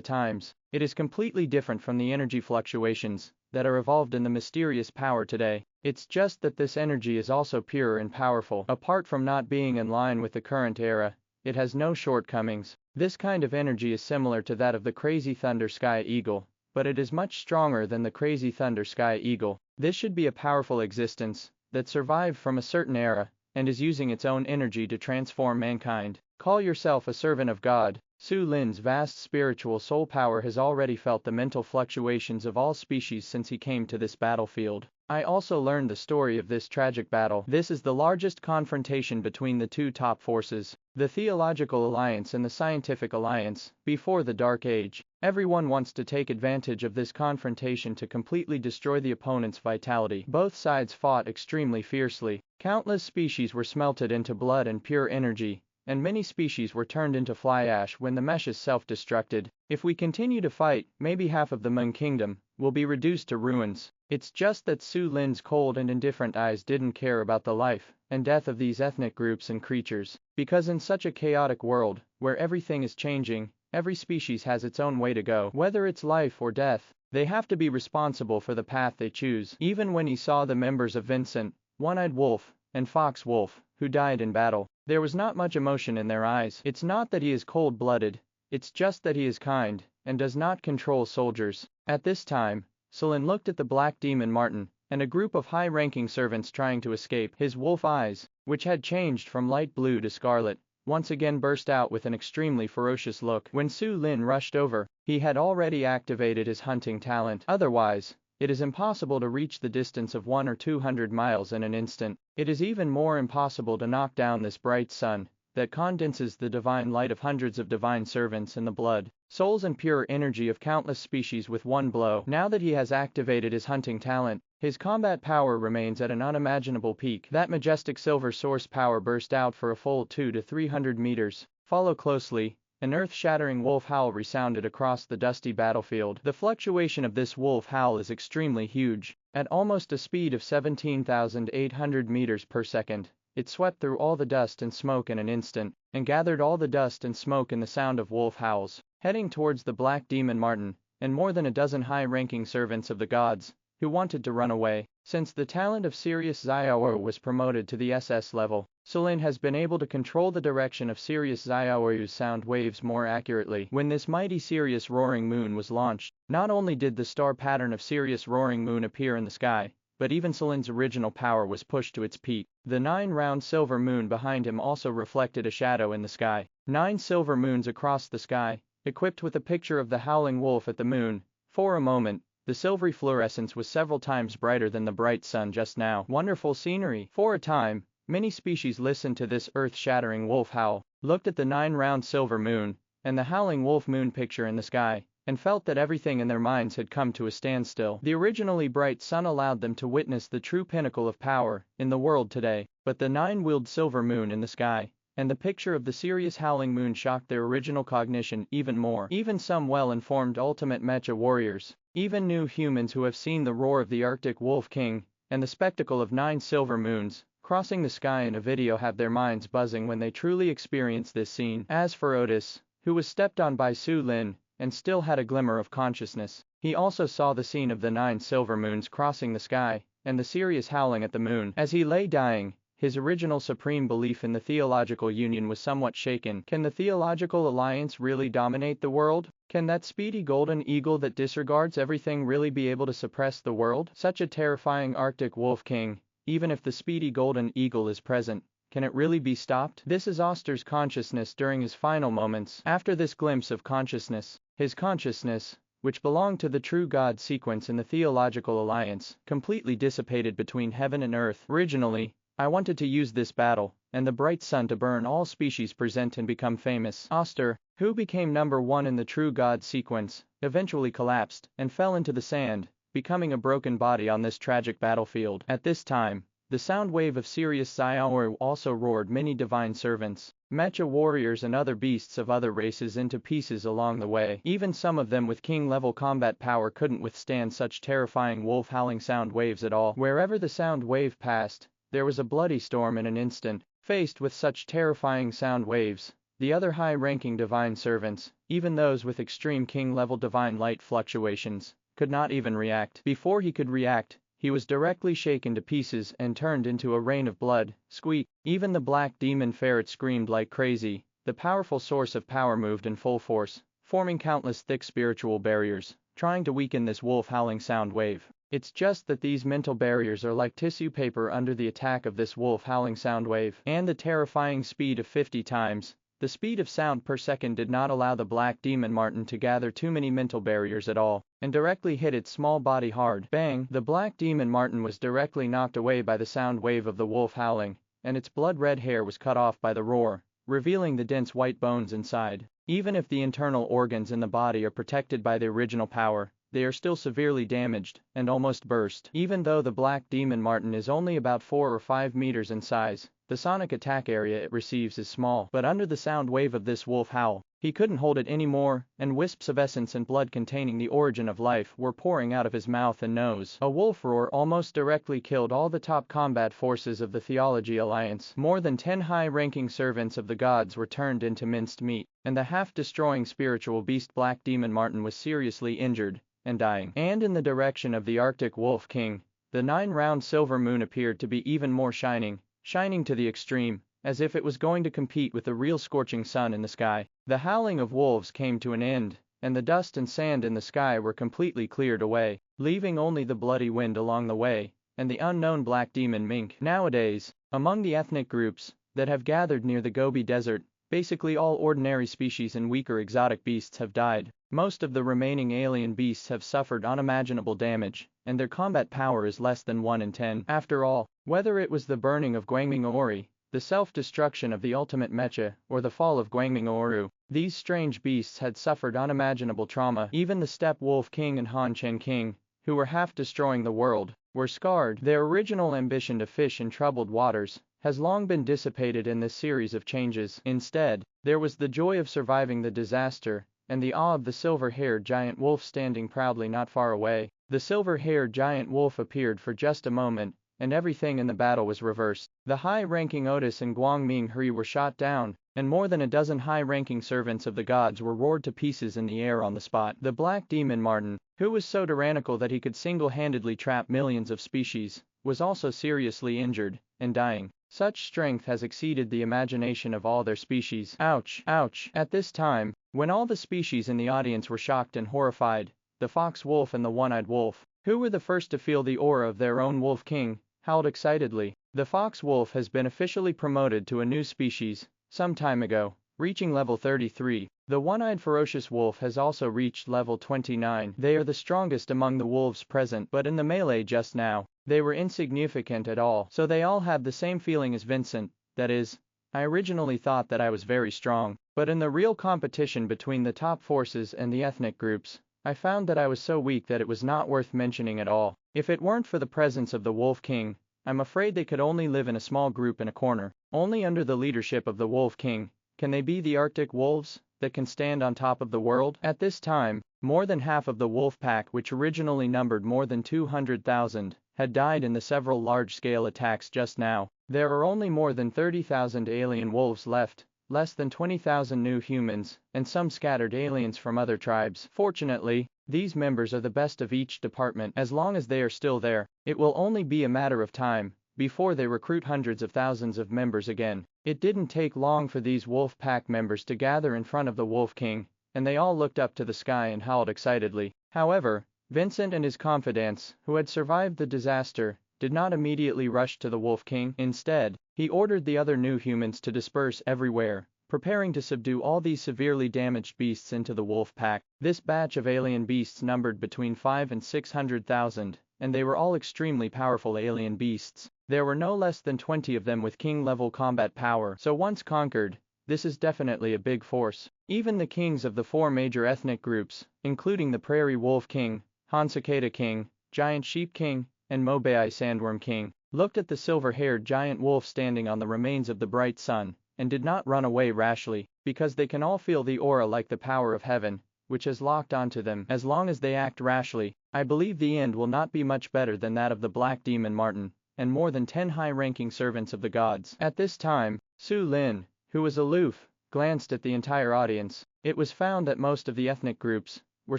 times. It is completely different from the energy fluctuations that are evolved in the mysterious power today. It's just that this energy is also pure and powerful. Apart from not being in line with the current era, it has no shortcomings. This kind of energy is similar to that of the Crazy Thunder Sky Eagle, but it is much stronger than the Crazy Thunder Sky Eagle. This should be a powerful existence that survived from a certain era and is using its own energy to transform mankind. Call yourself a servant of God. Su Lin's vast spiritual soul power has already felt the mental fluctuations of all species since he came to this battlefield. I also learned the story of this tragic battle. This is the largest confrontation between the two top forces, the Theological Alliance and the Scientific Alliance, before the Dark Age. Everyone wants to take advantage of this confrontation to completely destroy the opponent's vitality. Both sides fought extremely fiercely. Countless species were smelted into blood and pure energy, and many species were turned into fly ash when the meshes self-destructed. If we continue to fight, maybe half of the Moon Kingdom will be reduced to ruins. It's just that Su Lin's cold and indifferent eyes didn't care about the life and death of these ethnic groups and creatures, because in such a chaotic world, where everything is changing, every species has its own way to go. Whether it's life or death, they have to be responsible for the path they choose. Even when he saw the members of Vincent, One-Eyed Wolf, and Fox Wolf, who died in battle. There was not much emotion in their eyes. It's not that he is cold-blooded, it's just that he is kind, and does not control soldiers. At this time, Selin looked at the black demon Martin, and a group of high-ranking servants trying to escape. His wolf eyes, which had changed from light blue to scarlet, once again burst out with an extremely ferocious look. When Su Lin rushed over, he had already activated his hunting talent. Otherwise, it is impossible to reach the distance of 100 or 200 miles in an instant. It is even more impossible to knock down this bright sun that condenses the divine light of hundreds of divine servants in the blood, souls and pure energy of countless species with one blow. Now that he has activated his hunting talent, his combat power remains at an unimaginable peak. That majestic silver source power burst out for a full 200 to 300 meters. Follow closely. An earth-shattering wolf howl resounded across the dusty battlefield. The fluctuation of this wolf howl is extremely huge. At almost a speed of 17,800 meters per second, it swept through all the dust and smoke in an instant, and gathered all the dust and smoke in the sound of wolf howls, heading towards the black demon Martin, and more than a dozen high-ranking servants of the gods, who wanted to run away. Since the talent of Sirius Xiaowu was promoted to the SS level, Selin has been able to control the direction of Sirius Xiaowu's sound waves more accurately. When this mighty Sirius Roaring Moon was launched, not only did the star pattern of Sirius Roaring Moon appear in the sky, but even Selin's original power was pushed to its peak. The 9-round silver moon behind him also reflected a shadow in the sky. 9 silver moons across the sky, equipped with a picture of the howling wolf at the moon. For a moment, the silvery fluorescence was several times brighter than the bright sun just now. Wonderful scenery. For a time, many species listened to this earth-shattering wolf howl, looked at the 9-round silver moon, and the howling wolf moon picture in the sky, and felt that everything in their minds had come to a standstill. The originally bright sun allowed them to witness the true pinnacle of power in the world today, but the 9-wheeled silver moon in the sky, and the picture of the Sirius howling moon shocked their original cognition even more. Even some well-informed ultimate mecha warriors, even new humans who have seen the roar of the Arctic Wolf King, and the spectacle of 9 silver moons crossing the sky in a video have their minds buzzing when they truly experience this scene. As for Otis, who was stepped on by Su Lin, and still had a glimmer of consciousness, he also saw the scene of the 9 silver moons crossing the sky, and the Sirius howling at the moon. As he lay dying, his original supreme belief in the theological union was somewhat shaken. Can the theological alliance really dominate the world? Can that speedy golden eagle that disregards everything really be able to suppress the world? Such a terrifying Arctic Wolf King, even if the speedy golden eagle is present, can it really be stopped? This is Oster's consciousness during his final moments. After this glimpse of consciousness, his consciousness, which belonged to the true God sequence in the theological alliance, completely dissipated between heaven and earth. Originally, I wanted to use this battle, and the bright sun to burn all species present and become famous. Oster, who became number 1 in the true God sequence, eventually collapsed, and fell into the sand, becoming a broken body on this tragic battlefield. At this time, the sound wave of Sirius Xiaowu also roared many divine servants, mecha warriors and other beasts of other races into pieces along the way. Even some of them with king-level combat power couldn't withstand such terrifying wolf-howling sound waves at all. Wherever the sound wave passed, there was a bloody storm in an instant. Faced with such terrifying sound waves, the other high-ranking divine servants, even those with extreme king-level divine light fluctuations, could not even react. Before he could react, he was directly shaken to pieces and turned into a rain of blood. Squeak! Even the black demon ferret screamed like crazy. The powerful source of power moved in full force, forming countless thick spiritual barriers, trying to weaken this wolf-howling sound wave. It's just that these mental barriers are like tissue paper under the attack of this wolf-howling sound wave. And the terrifying speed of 50 times the speed of sound per second did not allow the black demon Martin to gather too many mental barriers at all, and directly hit its small body hard. Bang! The black demon Martin was directly knocked away by the sound wave of the wolf howling, and its blood-red hair was cut off by the roar, revealing the dense white bones inside. Even if the internal organs in the body are protected by the original power, they are still severely damaged, and almost burst. Even though the black demon Martin is only about 4 or 5 meters in size, the sonic attack area it receives is small. But under the sound wave of this wolf howl, he couldn't hold it anymore, and wisps of essence and blood containing the origin of life were pouring out of his mouth and nose. A wolf roar almost directly killed all the top combat forces of the Theology Alliance. More than 10 high-ranking servants of the gods were turned into minced meat, and the half-destroying spiritual beast Black Demon Martin was seriously injured and dying. And in the direction of the Arctic Wolf King, the 9-round silver moon appeared to be even more shining, shining to the extreme, as if it was going to compete with the real scorching sun in the sky. The howling of wolves came to an end, and the dust and sand in the sky were completely cleared away, leaving only the bloody wind along the way, and the unknown black demon mink. Nowadays, among the ethnic groups that have gathered near the Gobi Desert, basically all ordinary species and weaker exotic beasts have died. Most of the remaining alien beasts have suffered unimaginable damage, and their combat power is less than 1 in 10. After all, whether it was the burning of Gwangming-Ori, the self-destruction of the ultimate mecha, or the fall of Gwangming-Oru, these strange beasts had suffered unimaginable trauma. Even the steppe wolf king and Han Chen king, who were half destroying the world, were scarred. Their original ambition to fish in troubled waters has long been dissipated in this series of changes. Instead, there was the joy of surviving the disaster, and the awe of the silver-haired giant wolf standing proudly not far away. The silver-haired giant wolf appeared for just a moment, and everything in the battle was reversed. The high-ranking Otis and Guangming Hui were shot down, and more than a dozen high-ranking servants of the gods were roared to pieces in the air on the spot. The black demon Martin, who was so tyrannical that he could single-handedly trap millions of species, was also seriously injured and dying. Such strength has exceeded the imagination of all their species. Ouch! Ouch! At this time, when all the species in the audience were shocked and horrified, the fox wolf and the one-eyed wolf, who were the first to feel the aura of their own wolf king, howled excitedly. The fox wolf has been officially promoted to a new species some time ago, reaching level 33. The one-eyed ferocious wolf has also reached level 29. They are the strongest among the wolves present, but in the melee just now, they were insignificant at all. So they all have the same feeling as Vincent, that is, I originally thought that I was very strong, but in the real competition between the top forces and the ethnic groups, I found that I was so weak that it was not worth mentioning at all. If it weren't for the presence of the Wolf King, I'm afraid they could only live in a small group in a corner. Only under the leadership of the Wolf King can they be the Arctic wolves that can stand on top of the world. At this time, more than half of the wolf pack, which originally numbered more than 200,000, had died in the several large-scale attacks just now. There are only more than 30,000 alien wolves left, less than 20,000 new humans, and some scattered aliens from other tribes. Fortunately, these members are the best of each department. As long as they are still there, it will only be a matter of time before they recruit hundreds of thousands of members again. It didn't take long for these wolf pack members to gather in front of the Wolf King, and they all looked up to the sky and howled excitedly. However, Vincent and his confidants, who had survived the disaster, did not immediately rush to the Wolf King. Instead, he ordered the other new humans to disperse everywhere, preparing to subdue all these severely damaged beasts into the wolf pack. This batch of alien beasts numbered between 500,000 and 600,000, and they were all extremely powerful alien beasts. There were no less than 20 of them with king-level combat power, so once conquered, this is definitely a big force. Even the kings of the 4 major ethnic groups, including the Prairie Wolf King, Han Cicada King, Giant Sheep King, and Mobai Sandworm King, looked at the silver-haired giant wolf standing on the remains of the bright sun, and did not run away rashly, because they can all feel the aura like the power of heaven, which has locked onto them. As long as they act rashly, I believe the end will not be much better than that of the Black Demon Martin, and more than 10 high-ranking servants of the gods. At this time, Su Lin, who was aloof, glanced at the entire audience. It was found that most of the ethnic groups were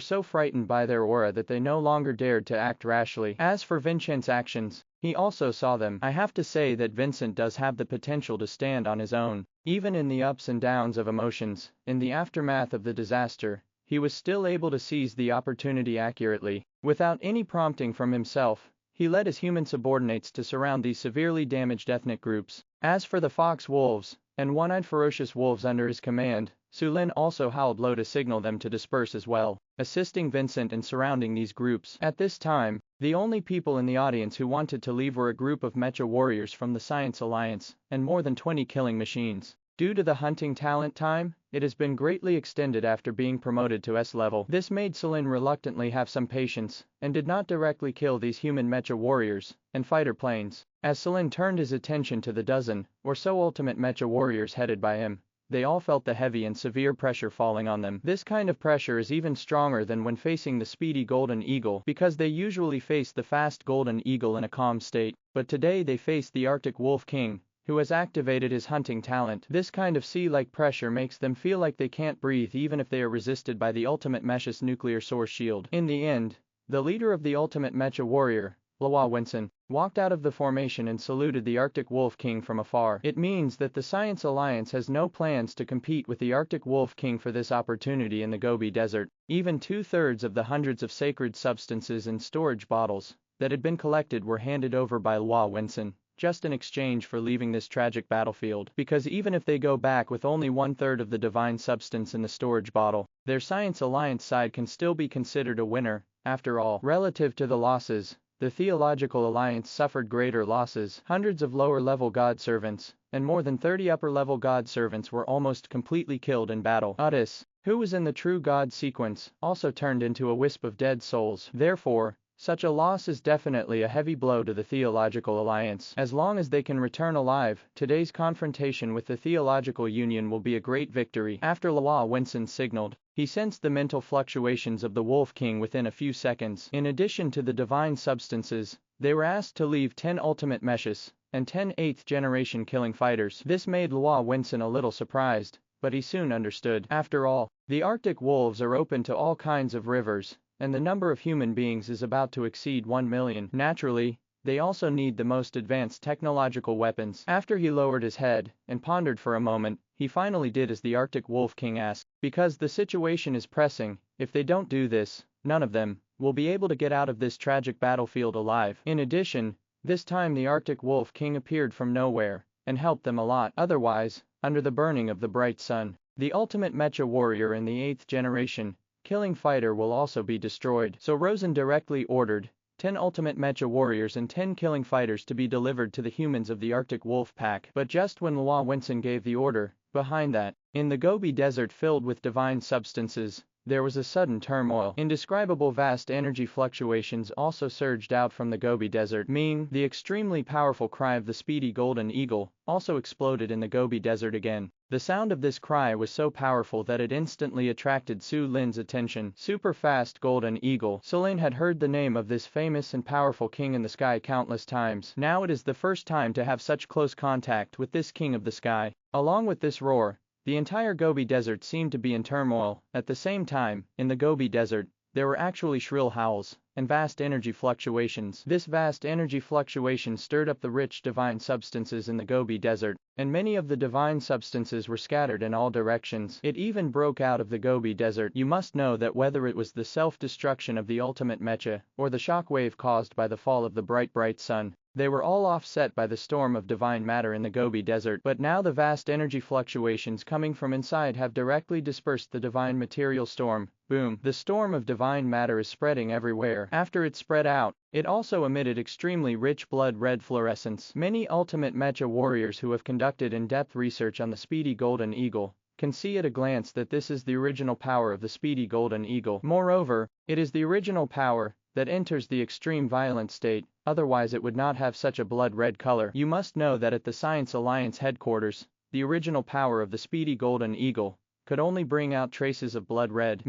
so frightened by their aura that they no longer dared to act rashly. As for Vincent's actions, he also saw them. I have to say that Vincent does have the potential to stand on his own. Even in the ups and downs of emotions, in the aftermath of the disaster, he was still able to seize the opportunity accurately. Without any prompting from himself, he led his human subordinates to surround these severely damaged ethnic groups. As for the fox wolves and one-eyed ferocious wolves under his command, Su Lin also howled low to signal them to disperse as well, assisting Vincent in surrounding these groups. At this time, the only people in the audience who wanted to leave were a group of mecha warriors from the Science Alliance, and more than 20 killing machines. Due to the hunting talent time, it has been greatly extended after being promoted to S level. This made Su Lin reluctantly have some patience, and did not directly kill these human mecha warriors and fighter planes. As Su Lin turned his attention to the dozen or so ultimate mecha warriors headed by him, they all felt the heavy and severe pressure falling on them. This kind of pressure is even stronger than when facing the speedy Golden Eagle, because they usually face the fast Golden Eagle in a calm state, but today they face the Arctic Wolf King, who has activated his hunting talent. This kind of sea-like pressure makes them feel like they can't breathe even if they are resisted by the ultimate Mesh's nuclear source shield. In the end, the leader of the ultimate mecha warrior Lawa Winson, walked out of the formation and saluted the Arctic Wolf King from afar. It means that the Science Alliance has no plans to compete with the Arctic Wolf King for this opportunity in the Gobi Desert. Even 2/3 of the hundreds of sacred substances in storage bottles that had been collected were handed over by Lawa Winson, just in exchange for leaving this tragic battlefield. Because even if they go back with only 1/3 of the divine substance in the storage bottle, their Science Alliance side can still be considered a winner. After all, relative to the losses, the Theological Alliance suffered greater losses. Hundreds of lower-level god servants, and more than 30 upper-level god servants were almost completely killed in battle. Uddis, who was in the true god sequence, also turned into a wisp of dead souls. Therefore, such a loss is definitely a heavy blow to the Theological Alliance. As long as they can return alive, today's confrontation with the Theological Union will be a great victory. After Lawa Winson signaled, he sensed the mental fluctuations of the Wolf King within a few seconds. In addition to the divine substances, they were asked to leave 10 ultimate meshes and 10 8th-generation killing fighters. This made Lawa Winson a little surprised, but he soon understood. After all, the Arctic wolves are open to all kinds of rivers, and the number of human beings is about to exceed 1 million. Naturally, they also need the most advanced technological weapons. After he lowered his head and pondered for a moment, he finally did as the Arctic Wolf King asked. Because the situation is pressing, if they don't do this, none of them will be able to get out of this tragic battlefield alive. In addition, this time the Arctic Wolf King appeared from nowhere and helped them a lot. Otherwise, under the burning of the bright sun, the ultimate mecha warrior in the 8th generation killing fighter will also be destroyed. So Rosen directly ordered 10 ultimate mecha warriors and 10 killing fighters to be delivered to the humans of the Arctic Wolf Pack. But just when Lawa Winson gave the order, behind that, in the Gobi Desert filled with divine substances, there was a sudden turmoil. Indescribable vast energy fluctuations also surged out from the Gobi Desert. The extremely powerful cry of the speedy golden eagle also exploded in the Gobi Desert again. The sound of this cry was so powerful that it instantly attracted Su Lin's attention. Super fast golden eagle. Su Lin had heard the name of this famous and powerful king in the sky countless times. Now it is the first time to have such close contact with this king of the sky. Along with this roar, the entire Gobi Desert seemed to be in turmoil. At the same time, in the Gobi Desert, there were actually shrill howls and vast energy fluctuations. This vast energy fluctuation stirred up the rich divine substances in the Gobi Desert, and many of the divine substances were scattered in all directions. It even broke out of the Gobi Desert. You must know that whether it was the self-destruction of the ultimate mecha or the shockwave caused by the fall of the bright sun, they were all offset by the storm of divine matter in the Gobi Desert. But now the vast energy fluctuations coming from inside have directly dispersed the divine material storm. Boom. The storm of divine matter is spreading everywhere. After it spread out, it also emitted extremely rich blood-red fluorescence. Many ultimate mecha warriors who have conducted in-depth research on the speedy golden eagle can see at a glance that this is the original power of the speedy golden eagle. Moreover, it is the original power that enters the extreme violent state, otherwise it would not have such a blood-red color. You must know that at the Science Alliance headquarters, the original power of the speedy golden eagle could only bring out traces of blood red.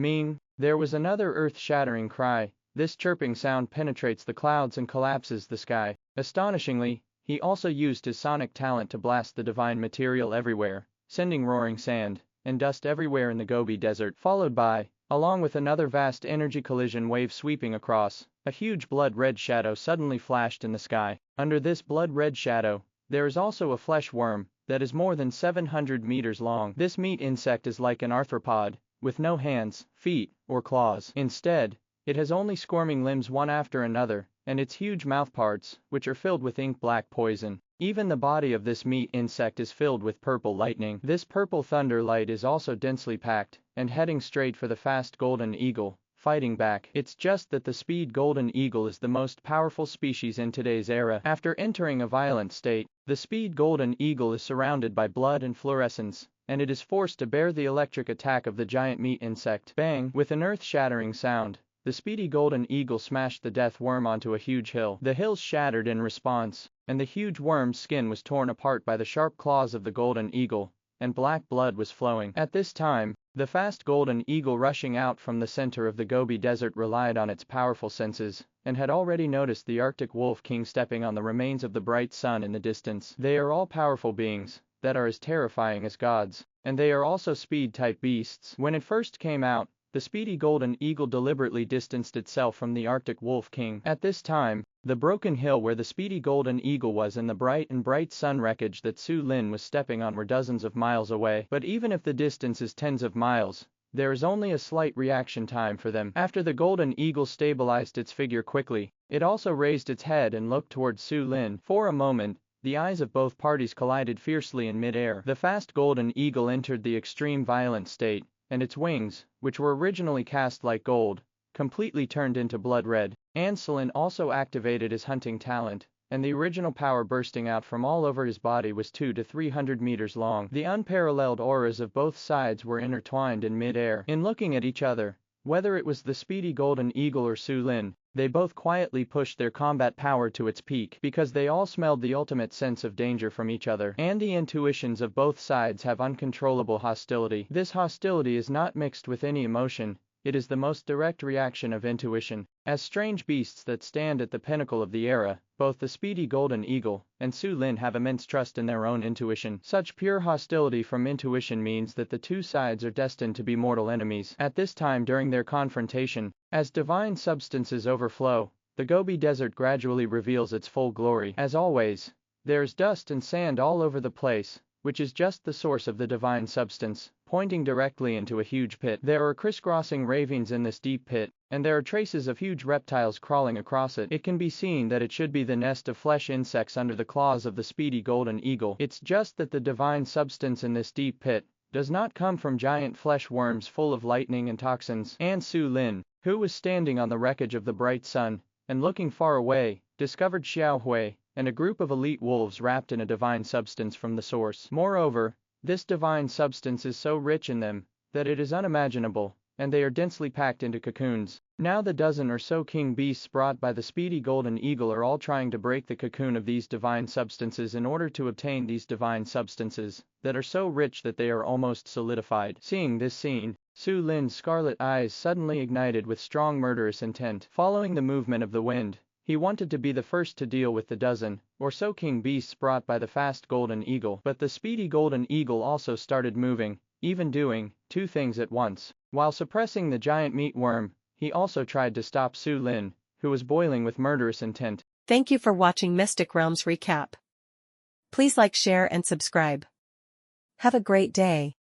There was another earth-shattering cry. This chirping sound penetrates the clouds and collapses the sky. Astonishingly, he also used his sonic talent to blast the divine material everywhere, sending roaring sand and dust everywhere in the Gobi Desert, followed by, along with another vast energy collision wave sweeping across, a huge blood-red shadow suddenly flashed in the sky. Under this blood-red shadow, there is also a flesh worm that is more than 700 meters long. This meat insect is like an arthropod, with no hands, feet, or claws. Instead, it has only squirming limbs one after another, and its huge mouthparts, which are filled with ink-black poison. Even the body of this meat insect is filled with purple lightning. This purple thunder light is also densely packed, and heading straight for the fast golden eagle, fighting back. It's just that the speed golden eagle is the most powerful species in today's era. After entering a violent state, the speed golden eagle is surrounded by blood and fluorescence, and it is forced to bear the electric attack of the giant meat insect. Bang! With an earth-shattering sound, the speedy golden eagle smashed the death worm onto a huge hill. The hills shattered in response, and the huge worm's skin was torn apart by the sharp claws of the golden eagle, and black blood was flowing. At this time, the fast golden eagle rushing out from the center of the Gobi Desert relied on its powerful senses, and had already noticed the Arctic Wolf King stepping on the remains of the bright sun in the distance. They are all powerful beings that are as terrifying as gods, and they are also speed-type beasts. When it first came out, the speedy golden eagle deliberately distanced itself from the Arctic Wolf King. At this time, The broken hill where the speedy golden eagle was and the bright sun wreckage that Su Lin was stepping on were dozens of miles away. But even if the distance is tens of miles, there is only a slight reaction time for them. After the golden eagle stabilized its figure quickly, it also raised its head and looked towards Su Lin. For a moment, the eyes of both parties collided fiercely in mid-air. The fast golden eagle entered the extreme violent state, and its wings, which were originally cast like gold, completely turned into blood red. Anselin also activated his hunting talent, and the original power bursting out from all over his body was 200 to 300 meters long. The unparalleled auras of both sides were intertwined in mid-air. In looking at each other, whether it was the speedy golden eagle or Su Lin, they both quietly pushed their combat power to its peak because they all smelled the ultimate sense of danger from each other. And the intuitions of both sides have uncontrollable hostility. This hostility is not mixed with any emotion. It is the most direct reaction of intuition. As strange beasts that stand at the pinnacle of the era, both the speedy golden eagle and Su Lin have immense trust in their own intuition. Such pure hostility from intuition means that the two sides are destined to be mortal enemies. At this time during their confrontation, as divine substances overflow, the Gobi Desert gradually reveals its full glory. As always, there is dust and sand all over the place, which is just the source of the divine substance, pointing directly into a huge pit. There are crisscrossing ravines in this deep pit, and there are traces of huge reptiles crawling across it. It can be seen that it should be the nest of flesh insects under the claws of the speedy golden eagle. It's just that the divine substance in this deep pit does not come from giant flesh worms full of lightning and toxins. And Su Lin, who was standing on the wreckage of the bright sun, and looking far away, discovered Xiao Hui and a group of elite wolves wrapped in a divine substance from the source. Moreover, this divine substance is so rich in them that it is unimaginable, and they are densely packed into cocoons. Now the dozen or so king beasts brought by the speedy golden eagle are all trying to break the cocoon of these divine substances in order to obtain these divine substances that are so rich that they are almost solidified. Seeing this scene, Su Lin's scarlet eyes suddenly ignited with strong murderous intent. Following the movement of the wind, he wanted to be the first to deal with the dozen or so king beasts brought by the fast golden eagle. But the speedy golden eagle also started moving, even doing two things at once. While suppressing the giant meatworm, he also tried to stop Su Lin, who was boiling with murderous intent. Thank you for watching Mystic Realms Recap. Please like, share and subscribe. Have a great day.